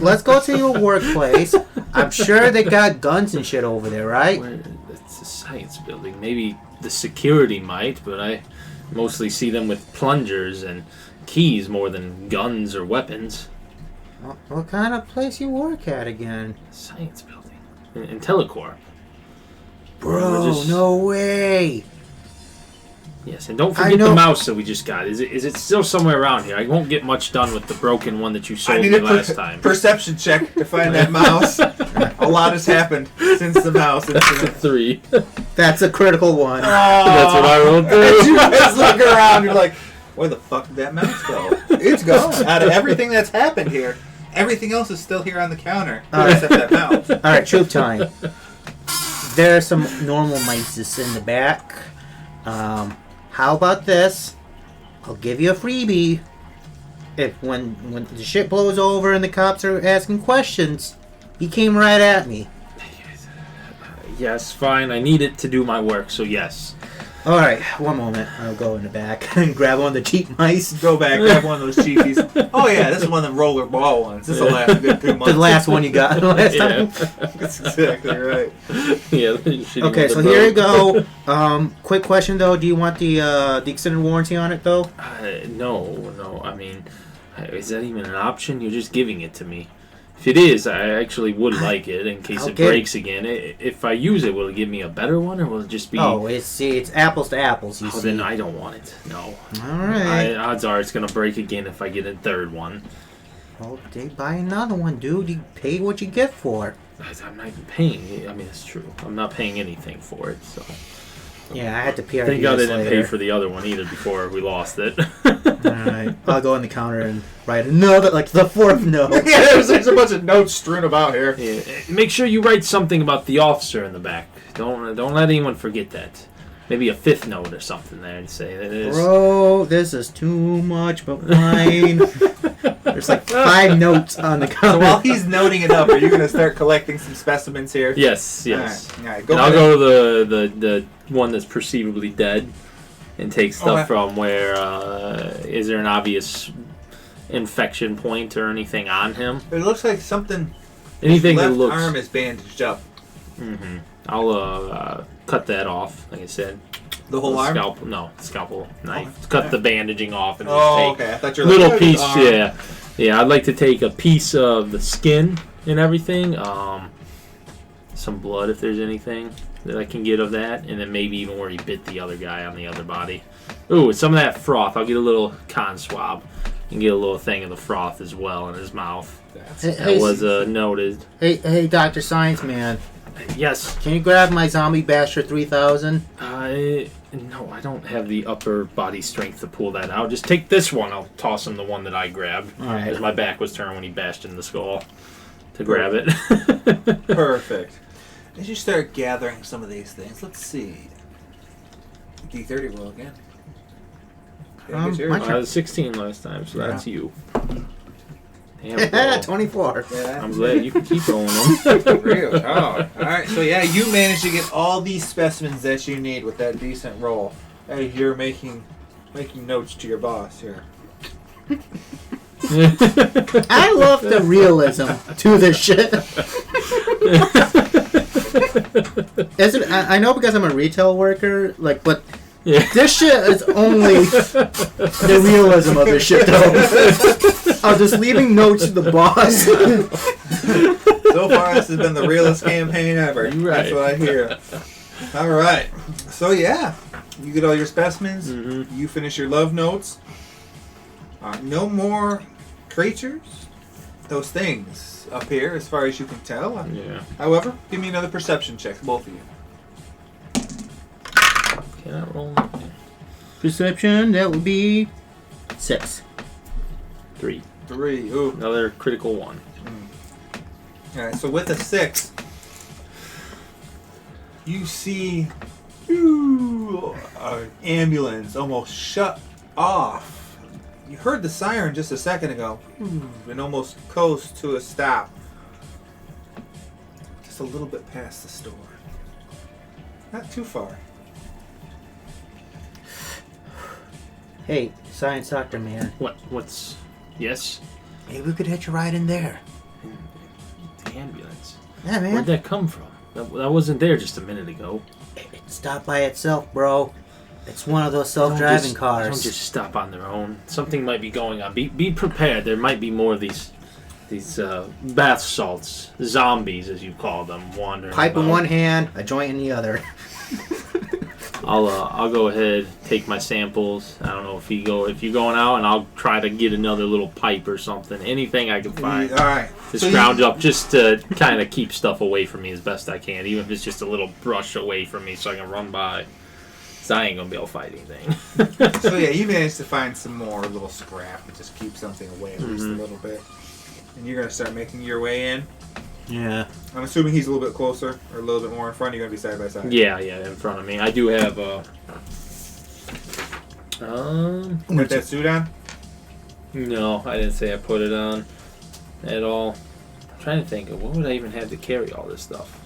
let's go to your workplace. I'm sure they got guns and shit over there, right? It's a science building. Maybe the security might, but I mostly see them with plungers and keys more than guns or weapons. What kind of place you work at again? Science building. In Telecorp. Bro, no way. Yes, and don't forget the mouse that we just got. Is it still somewhere around here? I won't get much done with the broken one that you sold me last time. Perception check to find that mouse. A lot has happened since the mouse incident. 3. That's a critical one. That's what I rolled As you too. guys look around, you're like, where the fuck did that mouse go? It's gone. Out of everything that's happened here, everything else is still here on the counter, except that mouse. All right, troop time. There are some normal mice just in the back. How about this? I'll give you a freebie. If when the shit blows over and the cops are asking questions, he came right at me. Yes, fine. I need it to do my work, so yes. All right, one moment. I'll go in the back and grab one of the cheap mice. Go back, grab one of those cheapies. Oh yeah, this is one of the roller ball ones. This will last a good 2 months. The last one you got last time. That's exactly right. Yeah. Okay, so here you go. Quick question though: do you want the extended warranty on it though? No. I mean, is that even an option? You're just giving it to me. If it is, I actually would like it in case it breaks again. If I use it, will it give me a better one, or will it just be... Oh, it's apples to apples, you see. Then I don't want it. No. All right. Odds are it's going to break again if I get a third one. Well, they buy another one, dude. You pay what you get for. I'm not even paying. I mean, it's true. I'm not paying anything for it, so... Yeah, I had to pay. Thank God I didn't pay for the other one either before we lost it. Alright, I'll go on the counter and write another, like the fourth note. Yeah, there's a bunch of notes strewn about here. Yeah. Make sure you write something about the officer in the back. Don't let anyone forget that. Maybe a fifth note or something there and say that it is. Bro, this is too much, but fine. There's like 5 notes on the counter. So while he's noting it up, are you going to start collecting some specimens here? Yes. All right, go and I'll go to the one that's perceivably dead and take stuff from where is there an obvious infection point or anything on him? It looks like something. Anything his that left looks. arm is bandaged up. Mm-hmm. I'll cut that off, like I said. The whole arm? Scalpel knife. Cut the bandaging off and just Oh, take okay. I thought you were little like, piece. arm. Yeah, yeah. I'd like to take a piece of the skin and everything. Some blood if there's anything that I can get of that, and then maybe even where he bit the other guy on the other body. Ooh, some of that froth. I'll get a little con swab and get a little thing of the froth as well in his mouth. That was noted. Hey, Dr. Science Man. Yes. Can you grab my Zombie Basher 3000? No, I don't have the upper body strength to pull that out. Just take this one. I'll toss him the one that I grabbed. All right. Because my back was turned when he bashed in the skull to grab it. Perfect. As you start gathering some of these things, let's see. D30 roll again. Yeah, get yours. I was 16 last time, so that's you. Damn, bro. 24. Yeah, I'm glad you can keep rolling them. real. Oh, all right. So yeah, you managed to get all these specimens that you need with that decent roll. Hey, you're making notes to your boss here. I love the realism to this shit. I know because I'm a retail worker, but this shit is only the realism of this shit, though. I'm just leaving notes to the boss. So far, this has been the realest campaign ever. You're right. That's what I hear. All right. So yeah, you get all your specimens. Mm-hmm. You finish your love notes. No more creatures. Those things up here, as far as you can tell. Yeah. However, give me another perception check, both of you. Can I roll? Perception, that would be 6. 3. 3. Ooh. Another critical 1. All right. So with a 6, you see an ambulance almost shut off. You heard the siren just a second ago, and almost coast to a stop. Just a little bit past the store. Not too far. Hey, Science Doctor Man. What's... Yes? Maybe we could hitch a ride in there. The ambulance. Yeah, man. Where'd that come from? That wasn't there just a minute ago. It stopped by itself, bro. It's one of those self-driving cars. Don't just stop on their own. Something might be going on. Be prepared. There might be more of these bath salts, zombies as you call them, wandering. Pipe in about. one hand, a joint in the other. I'll go ahead, take my samples. I don't know if you're going out, and I'll try to get another little pipe or something. Anything I can find. All right. To So scrounge up, just to kind of keep stuff away from me as best I can, even if it's just a little brush away from me, so I can run by. Cause I ain't gonna be able to fight anything. So yeah, you managed to find some more little scrap and just keep something away at least a little bit. And you're gonna start making your way in. Yeah. I'm assuming he's a little bit closer or a little bit more in front. You're gonna be side by side. Yeah, in front of me. I do have Put that suit on. No, I didn't say I put it on at all. I'm trying to think of what would I even have to carry all this stuff.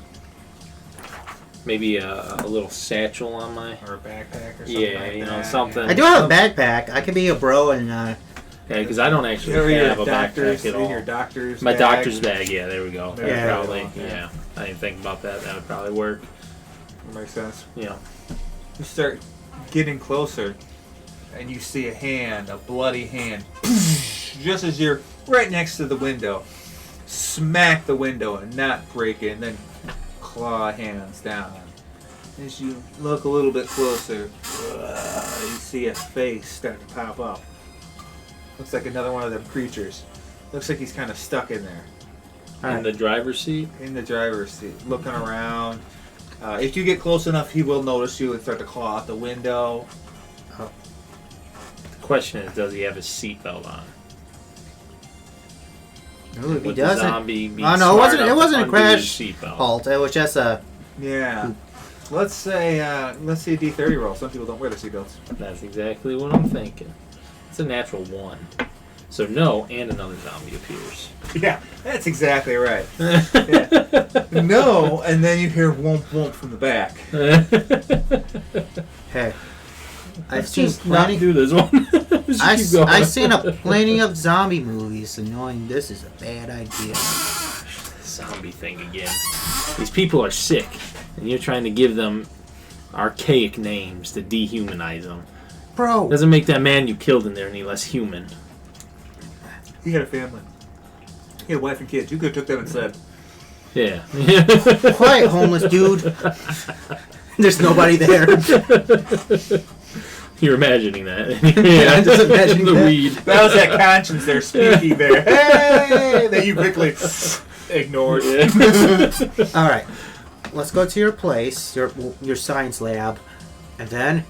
Maybe a little satchel on my... Or a backpack or something. Yeah, like you know, that. something. I do have a backpack. I could be a bro and Yeah, because I don't actually Your have a doctor's, backpack at all. Your doctor's My bag. doctor's bag, yeah, there we go. That would Yeah. probably, Yeah. yeah. I didn't think about that. That would probably work. That makes sense. Yeah. You start getting closer, and you see a hand, a bloody hand, just as you're right next to the window. Smack the window and not break it, and then claw hands down. As you look a little bit closer, you see a face start to pop up. Looks like another one of them creatures. Looks like he's kind of stuck in there. In the driver's seat? In the driver's seat, looking around. If you get close enough, he will notice you and start to claw out the window. The question is, does he have his seatbelt on? Ooh, if he Would the doesn't. zombie be Oh no, smart it wasn't. It enough to wasn't a undo crash his seatbelt? halt. It was just a. Yeah. Let's say a D30 roll. Some people don't wear the seatbelts. That's exactly what I'm thinking. It's a natural 1. So no, and another zombie appears. Yeah, that's exactly right. Yeah. No, and then you hear womp womp from the back. Hey, I've Let's seen just not plenty. do this one. Just keep going. I've seen plenty of zombie movies, and knowing this is a bad idea. Zombie thing again. These people are sick, and you're trying to give them archaic names to dehumanize them. Bro. Doesn't make that man you killed in there any less human. He had a family. He had a wife and kids. You could have took them instead. Yeah. Quiet, homeless dude. There's nobody there. You're imagining that. Yeah, I'm just imagining the that. weed. That was that conscience there speaking there. Hey! That you quickly ignored. All right. Let's go to your place, your science lab, and then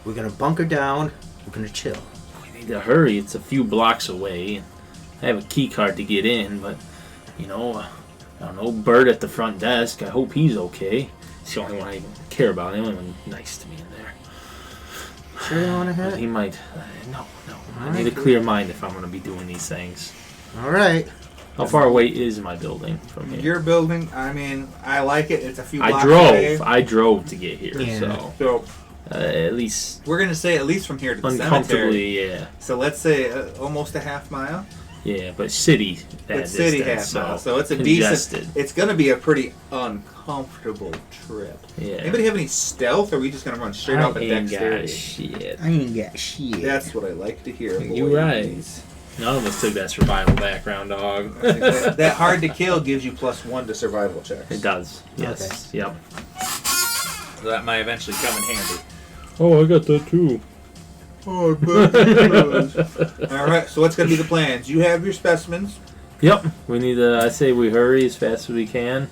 we're going to bunker down. We're going to chill. We need to hurry. It's a few blocks away. I have a key card to get in, but, I don't know, Bert at the front desk. I hope he's okay. It's the only one I even care about. The only one nice to me in there. Sure you want to But hit? he might... no. I Alright. need a clear mind if I'm going to be doing these things. All right. How far away is my building from here? Your building, I mean, I like it. It's a few blocks away. I drove to get here, Yeah. So at least we're going to say at least from here to the cemetery. uncomfortably, yeah. So let's say almost a half mile. Yeah, but city that It's city half distance, mile. So it's a congested. decent... It's going to be a pretty uncomfortable trip. Yeah. Anybody have any stealth, or are we just going to run straight I off at ain't got dexterity? shit. I ain't got shit. That's what I like to hear, boys. You right. None of us took that survival background, dog. That hard to kill gives you +1 to survival checks. It does. Yes. Yep. So that might eventually come in handy. Oh, I got that too. Oh, but Alright, so what's going to be the plans? You have your specimens. Yep. We need to. I say we hurry as fast as we can.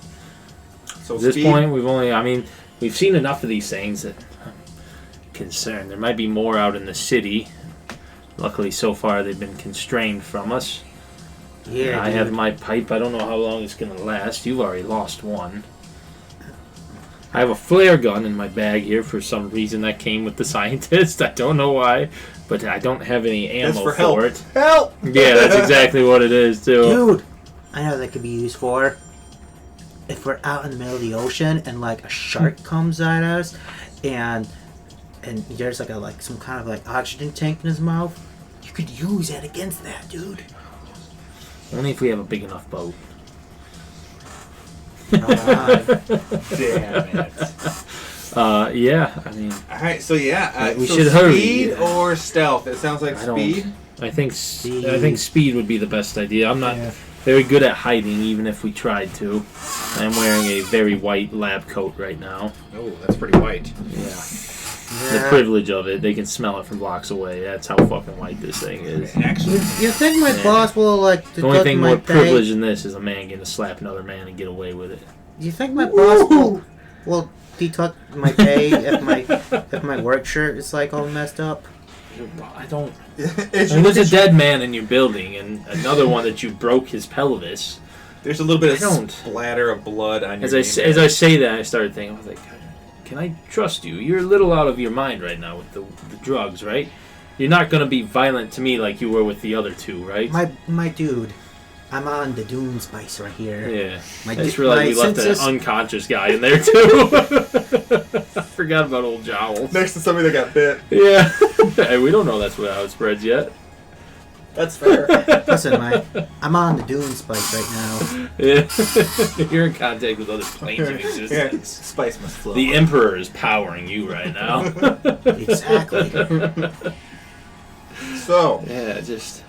So At this speed. point, we've seen enough of these things that I'm concerned. There might be more out in the city. Luckily, so far, they've been constrained from us. Yeah, I dude. have my pipe. I don't know how long it's going to last. You've already lost one. I have a flare gun in my bag here for some reason that came with the scientist. I don't know why, but I don't have any That's ammo for help. it. Help! Yeah, that's exactly what it is, too. Dude, I know that could be used for if we're out in the middle of the ocean and like a shark comes at us and there's like some kind of like oxygen tank in his mouth. You could use that against that, dude. Only if we have a big enough boat. Damn it. Yeah, I mean, Alright, so yeah. We so should hurry. Speed or stealth? It sounds like I don't- speed. I think speed would be the best idea. I'm not very good at hiding, even if we tried to. I'm wearing a very white lab coat right now. Oh, that's pretty white. Yeah. The privilege of it, they can smell it from blocks away. That's how fucking white this thing is. Actually, You think my boss will like The only deduct thing my more pay? privileged in this is a man getting to slap another man and get away with it. You think my boss will deduct my pay if my work shirt is like all messed up? I don't. It's There's a dead man in your building, and another one that you broke his pelvis. There's a little bit I of don't. splatter of blood on your As I say that, I started thinking, I was like, can I trust you? You're a little out of your mind right now with the drugs, right? You're not going to be violent to me like you were with the other two, right? My dude, I'm on the Dune Spice right here. Yeah. My I just di- realized my we left an senses- unconscious guy in there, too. I forgot about old Jowls. next to somebody that got bit. Yeah. Hey, we don't know that's how it spreads yet. That's fair. Listen, I'm on the Dune Spice right now. Yeah. You're in contact with other planes of Yeah, existence. spice must flow. The Emperor is powering you right now. Exactly. So, Yeah, just...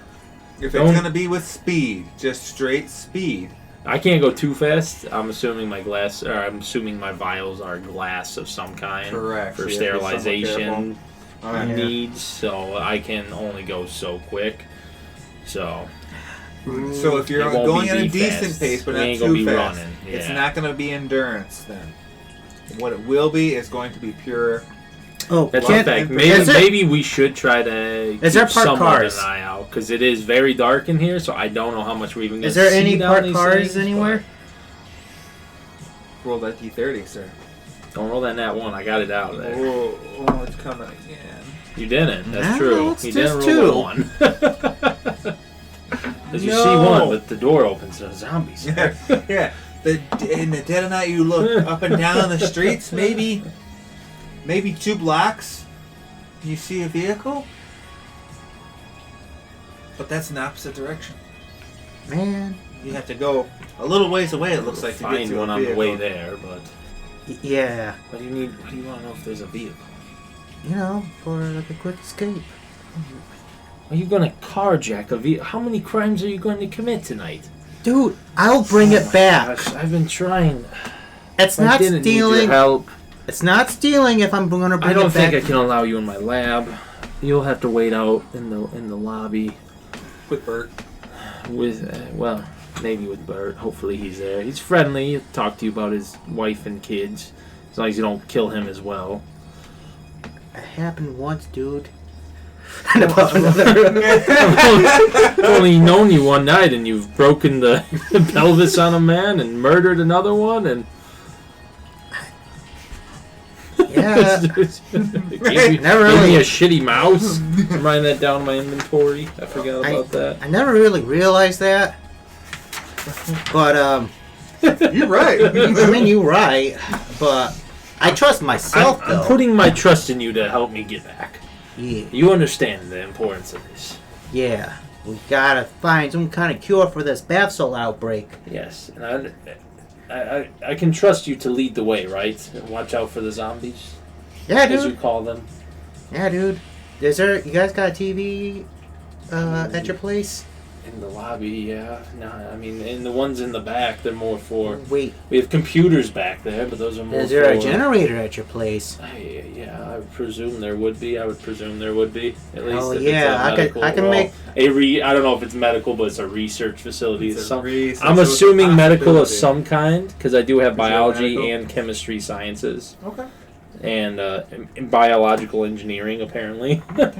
if Don't- it's gonna be with speed, just straight speed. I can't go too fast. I'm assuming my vials are glass of some kind. Correct. For So you have to be somewhat sterilization Alright. Yeah. needs, so I can only go so quick. So So if you're It won't going be at a the decent fast. pace, but We not ain't gonna too be fast, running, it's yeah. not gonna be endurance then. What it will be is going to be pure. Oh, that's Well, in fact. and- Maybe, is there- maybe we should try to Is there keep parked somewhat cars? an eye out because it is very dark in here. So I don't know how much we're even going is to there see any down parked these cars things, anywhere? Roll that D30, sir. but Don't roll that nat one. I got it out of there. Oh, it's coming again. You didn't. That's No, true. it's You didn't just roll two. a one. As you see No. one, but the door opens to zombies. Yeah, yeah. In the dead of night, you look up and down the streets. Maybe 2 blocks. You see a vehicle, but that's in the opposite direction. Man, You have to go a little ways away. It looks like to get Find to one a on the vehicle. way there, but Yeah. What do you want to know if there's a vehicle? You know, for like a quick escape. Are you going to carjack a vehicle? How many crimes are you going to commit tonight? Dude, I'll bring it back. Gosh, I've been trying. It's I not didn't need your stealing. help. It's not stealing if I'm going to bring I don't it back. think I can allow you in my lab. You'll have to wait out in the lobby With Bert. with maybe with Bert. Hopefully he's there. He's friendly. He'll talk to you about his wife and kids, as long as you don't kill him as well. It happened once, dude. And above another. I've only known you one night, and you've broken the pelvis on a man and murdered another one, and Yeah. gave Never me really. a shitty mouse. I'm writing that down in my inventory. I forgot about that. I never really realized that. But You're right. I mean, you're right. But I trust myself, though. I'm putting my trust in you to help me get back. Yeah. You understand the importance of this. Yeah. We gotta find some kind of cure for this bath salt outbreak. Yes, and I can trust you to lead the way, right? And watch out for the zombies, Yeah, as you dude. call them. Yeah, dude. Is there? You guys got a TV at your place? In the lobby, yeah. No, I mean, in the ones in the back, they're more for. Wait. We have computers back there, but those are more. Is there for, a generator at your place? Yeah, I presume there would be. I would presume there would be. At least Oh, if yeah, I it's can- a medical. I can make- I don't know if it's medical, but it's a research facility. It's a Some- research I'm with a assuming medical of possibility. some kind, because I do have Is it biology medical? and chemistry sciences. Okay. And biological engineering, apparently. I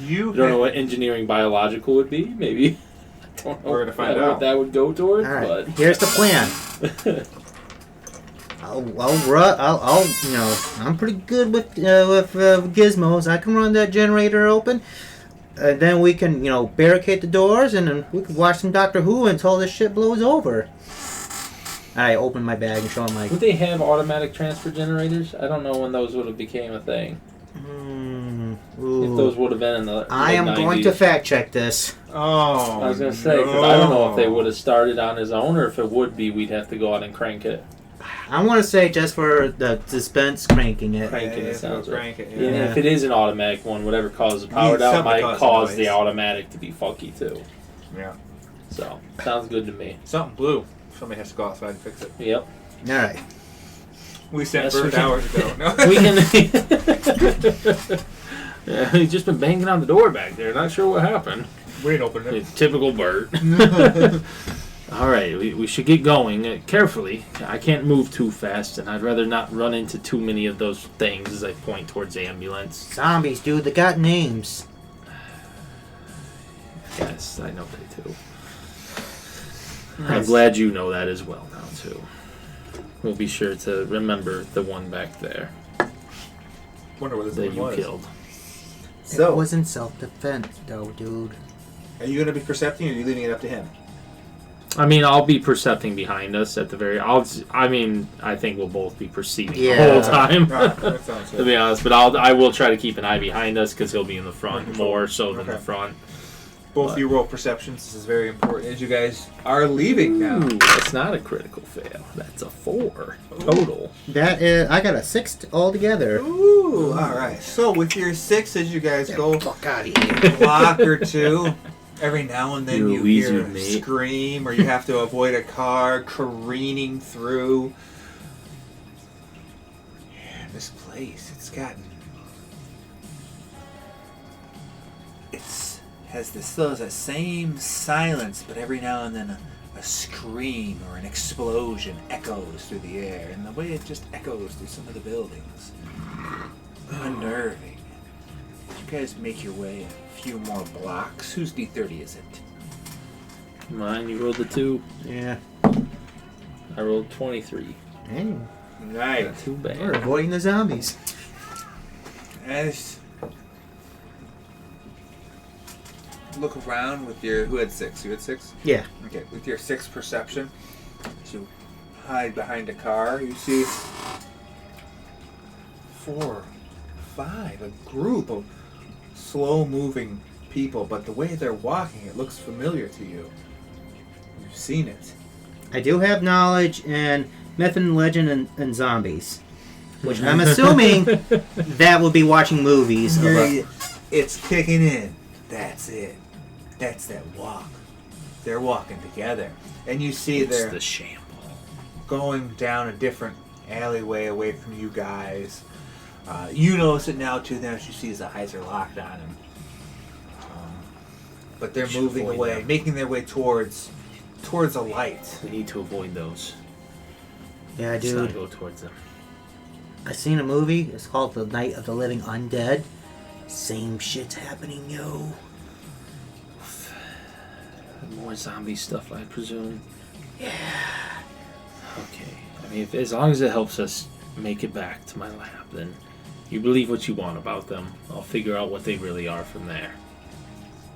You don't know what engineering biological would be. Maybe. I don't know We're gonna find what out. that would go towards, All right. but Here's the plan. I'll you know, I'm pretty good with gizmos. I can run that generator open. Then we can, you know, barricade the doors, and then we can watch some Doctor Who until this shit blows over. I open my bag and show him like, would they have automatic transfer generators? I don't know when those would have became a thing. If those would have been in the I am going to mid-90s. fact check this. Oh. I was going to say, because I don't know if they would have started on his own, or if it would be, we'd have to go out and crank it. I want to say just for the suspense, cranking it. Cranking it sounds right. Crank it, And yeah. if it is an automatic one, whatever causes the power Needs down something might cause cause noise. the automatic to be funky too. Yeah. So, sounds good to me. Something blue. Somebody has to go outside and fix it. Yep. All right. We sent Yes, Bert we can- hours ago. No. We can. Yeah, he's just been banging on the door back there. Not sure what happened. We didn't open it. Typical Bert. All right, we should get going carefully. I can't move too fast, and I'd rather not run into too many of those things as I point towards the ambulance. Zombies, dude, they got names. Yes, I know they do. I'm glad you know that as well now, too. We'll be sure to remember the one back there Wonder where this that one you was. killed. It wasn't self-defense, though, dude. Are you going to be percepting, or are you leaving it up to him? I mean, I'll be percepting behind us at the very. I think we'll both be perceiving the Yeah. whole time. That sounds To good. be honest, but I will try to keep an eye behind us because he'll be in the front more so than the Okay. front. Both of you roll perceptions. This is very important as you guys are leaving now. Ooh, that's not a critical fail. That's a 4 total. That is, I got a 6 altogether. Ooh, all right. So with your 6, as you guys go Fuck out of here. a block or two, every now and then You you wheezy, hear a mate. scream, or you have to avoid a car careening through. Yeah, this place, it's gotten. Still has that same silence, but every now and then a scream or an explosion echoes through the air, and the way it just echoes through some of the buildings, unnerving. You guys make your way a few more blocks. Whose D30 is it? Mine, you rolled a 2. Yeah. I rolled 23. Hey, Nice. Not too we're bad. avoiding the zombies. As look around with your. Who had 6? You had 6? Yeah. Okay, with your 6 perception, as you hide behind a car, you see 4, 5, a group of slow-moving people, but the way they're walking, it looks familiar to you. You've seen it. I do have knowledge in myth and legend and zombies. Which I'm assuming that will be watching movies. It's kicking in. That's it. That's that walk. They're walking together. And you see It's they're the shamble. going down a different alleyway away from you guys. You notice it now too. Now you see his eyes are locked on him. But they're should moving avoid away, them. making their way towards a light. We need to avoid those. Yeah, Let's not dude. go towards them. I seen a movie. It's called The Night of the Living Undead. Same shit's happening, yo. More zombie stuff, I presume. Yeah. Okay. I mean, as long as it helps us make it back to my lab, then you believe what you want about them. I'll figure out what they really are from there.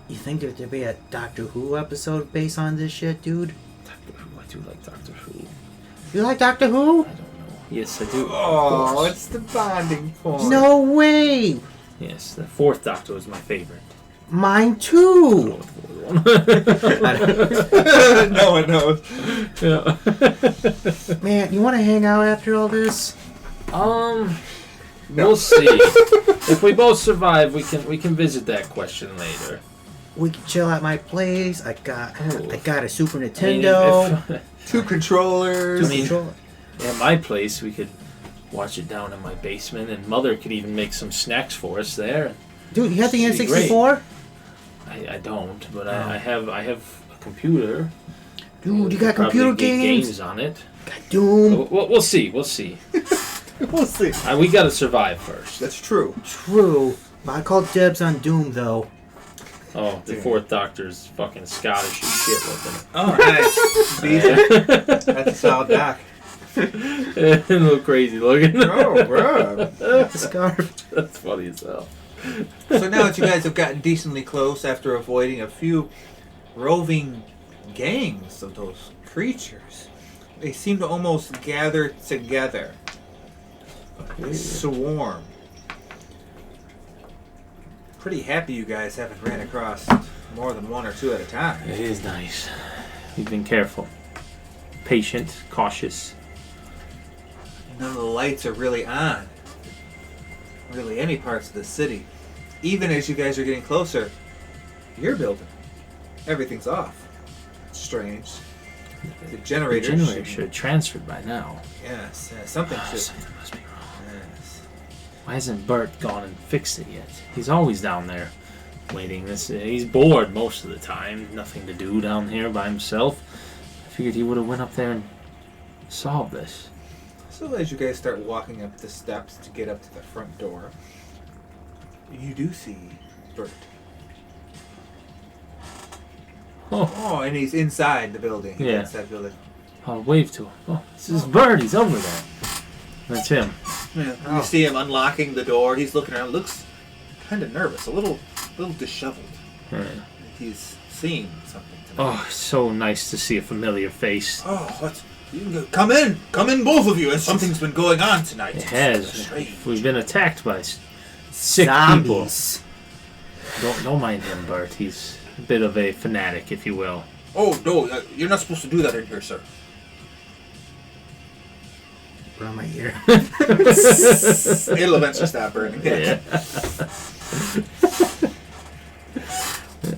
You think there'd be a Doctor Who episode based on this shit, dude? Doctor Who. I do like Doctor Who. You like Doctor Who? I don't know. Yes, I do. Oh, Of course. it's the bonding point. No way! Yes, the fourth Doctor was my favorite. Mine I don't too! know what the fourth one. No one knows. Yeah. Man, you want to hang out after all this? We'll see. If we both survive, we can visit that question later. We can chill at my place. I got a Super I mean, Nintendo. if 2 controllers. I mean, at my place, we could watch it down in my basement, and Mother could even make some snacks for us there. Dude, you have the It'd be N64? I don't, but I have a computer. Dude, you got Probably computer get games? on it. Got Doom. We'll see. We'll see. We'll see. We got to survive first. That's true. True. But I called dibs on Doom, though. Oh, the fourth Doctor's fucking Scottish as shit looking. Oh, nice. Decent. That's a solid doc. A little crazy looking. Oh, bro. Scarf. That's funny as hell. So now that you guys have gotten decently close after avoiding a few roving gangs of those creatures, they seem to almost gather together. They swarm. Pretty happy you guys haven't ran across more than 1 or 2 at a time. It is nice. We've been careful. Patient, cautious. None of the lights are really on. Really any parts of the city. Even as you guys are getting closer, your building, everything's off. Strange. The generator, The generator should have transferred by now. Yes, something should. Something must be wrong. Yes. Why hasn't Bert gone and fixed it yet? He's always down there waiting. He's bored most of the time. Nothing to do down here by himself. I figured he would have went up there and solved this. So as you guys start walking up the steps to get up to the front door, you do see Bert. Oh, and he's inside the building. Yeah. Inside the building. I'll wave to him. Oh, this is Bert. He's over there. That's him. Yeah. You see him unlocking the door. He's looking around. Looks kind of nervous. A little disheveled. Yeah. He's seeing something tonight. Oh, so nice to see a familiar face. Oh, what? You can go, come in, both of you. Something's been going on tonight. It has. Strange. We've been attacked by sick Zombies. people. Don't mind him, Bert. He's a bit of a fanatic, if you will. Oh no, you're not supposed to do that in here, sir. Around my ear. It'll eventually stop burning. Yeah.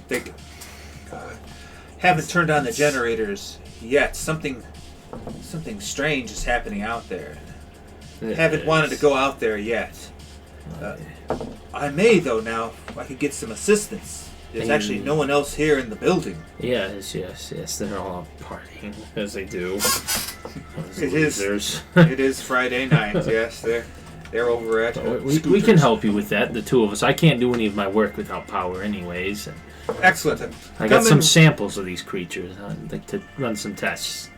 They haven't turned on the generators yet. Something strange is happening out there. Haven't wanted to go out there yet. I may, though, now. I could get some assistance. There's actually no one else here in the building. Yes. They're all partying, as they do. Those It is. losers. It is Friday night, yes. They're over at We can Scooters. help you with that, the two of us. I can't do any of my work without power anyways. And Excellent. I got Come some in- samples of these creatures. I'd like to run some tests.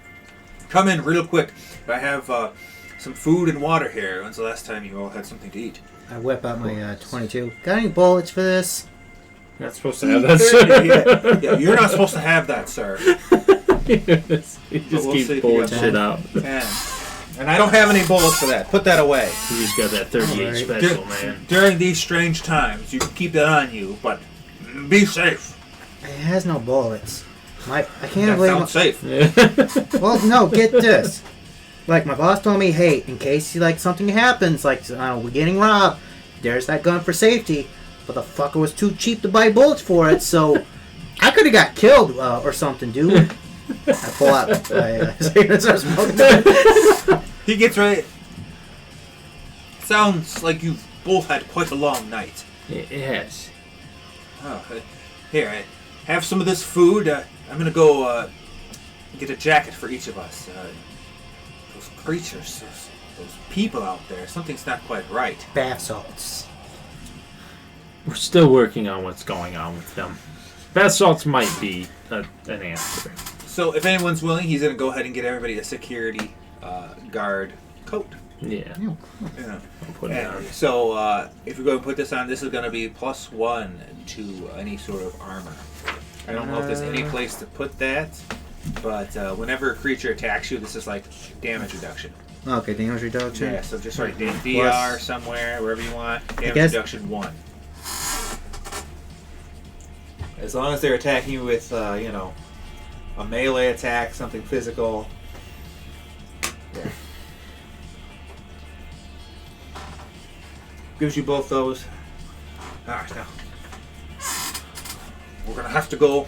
Come in real quick. I have some food and water here. When's the last time you all had something to eat? I whip out my 22. Got any bullets for this? You're not supposed to have that, sir. Yeah, you're not supposed to have that, sir. You just we'll see keep if you pulling got shit that. out. And I don't have any bullets for that. Put that away. You just got that 38 Alright. special, man. During these strange times, you can keep that on you, but be safe. It has no bullets. I can't That believe. sounds safe. Yeah. Well, no, get this. Like, my boss told me, hey, in case, like, something happens, like, we're getting robbed, there's that gun for safety. But the fucker was too cheap to buy bullets for it, so I could have got killed or something, dude. I pull out my start smoking. He gets ready. Sounds like you've both had quite a long night. Yes. Oh, here, have some of this food. I'm gonna go get a jacket for each of us. Those creatures, those people out there, something's not quite right. Bath salts. We're still working on what's going on with them. Bath salts might be an answer. So if anyone's willing, he's gonna go ahead and get everybody a security guard coat. Yeah. Yeah. I'll put it on. So if you're going to put this on, this is going to be +1 to any sort of armor. I don't know if there's any place to put that, but whenever a creature attacks you, this is like damage reduction. Okay, damage reduction. Yeah, so just write DR somewhere, wherever you want. Damage reduction 1. As long as they're attacking you with, a melee attack, something physical. Yeah. Gives you both those. Alright, now. We're going to have to go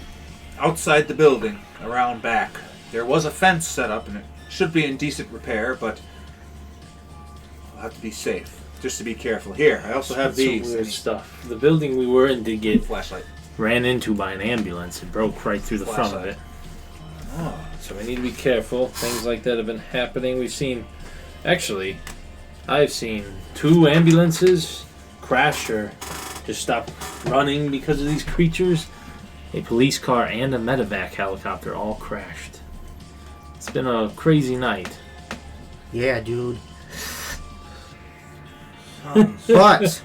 outside the building, around back. There was a fence set up, and it should be in decent repair, but we'll have to be safe. Just to be careful. Here, I also have these. Some weird stuff. The building we were in did get Flashlight. ran into by an ambulance. It broke right through the front of it. Oh. So we need to be careful. Things like that have been happening. We've seen... Actually, I've seen 2 ambulances crash or just stop running because of these creatures. A police car and a medevac helicopter all crashed. It's been a crazy night. Yeah, dude. But,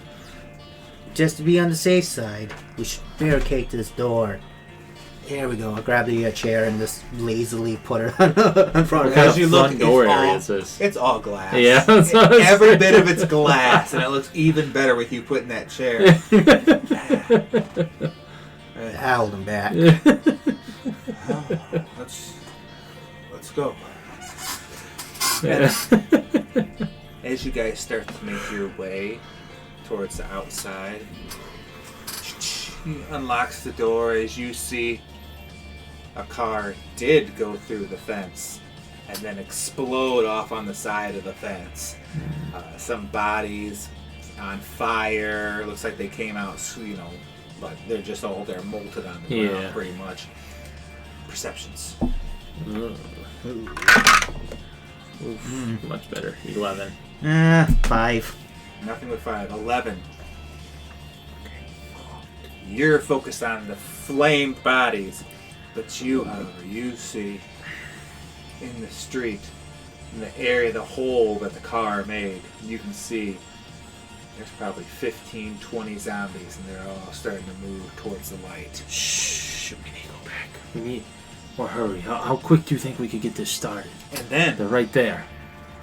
just to be on the safe side, we should barricade this door. Here we go. I grab the chair and just lazily put it in front of As you look, front door area is this? it's all glass. Yeah, that's what I was Every saying. bit of it's glass, and it looks even better with you putting that chair. I hold him back. Let's go. As you guys start to make your way towards the outside, he unlocks the door as you see a car did go through the fence and then explode off on the side of the fence. Some bodies on fire. Looks like they came out, but they're just all there molted on the ground pretty much. Perceptions. Much better. 11. 5. Nothing with 5. 11. You're focused on the flamed bodies, but you, however, you see in the street, in the area, the hole that the car made, you can see there's probably 15, 20 zombies, and they're all starting to move towards the light. Shh. We need to go back. We need more hurry. How quick do you think we could get this started? And then, They're right there.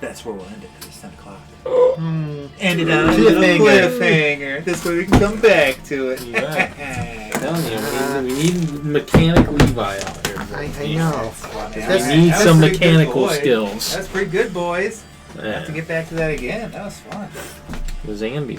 that's where we'll end it, because it's 10 o'clock. Mm. End it on a little cliffhanger. This way we can come back to it. Yeah. I'm telling you, we need mechanic Levi out here. I know. We need some mechanical skills. That's pretty good, boys. I Yeah. have to get back to that again. That was fun. The zombies,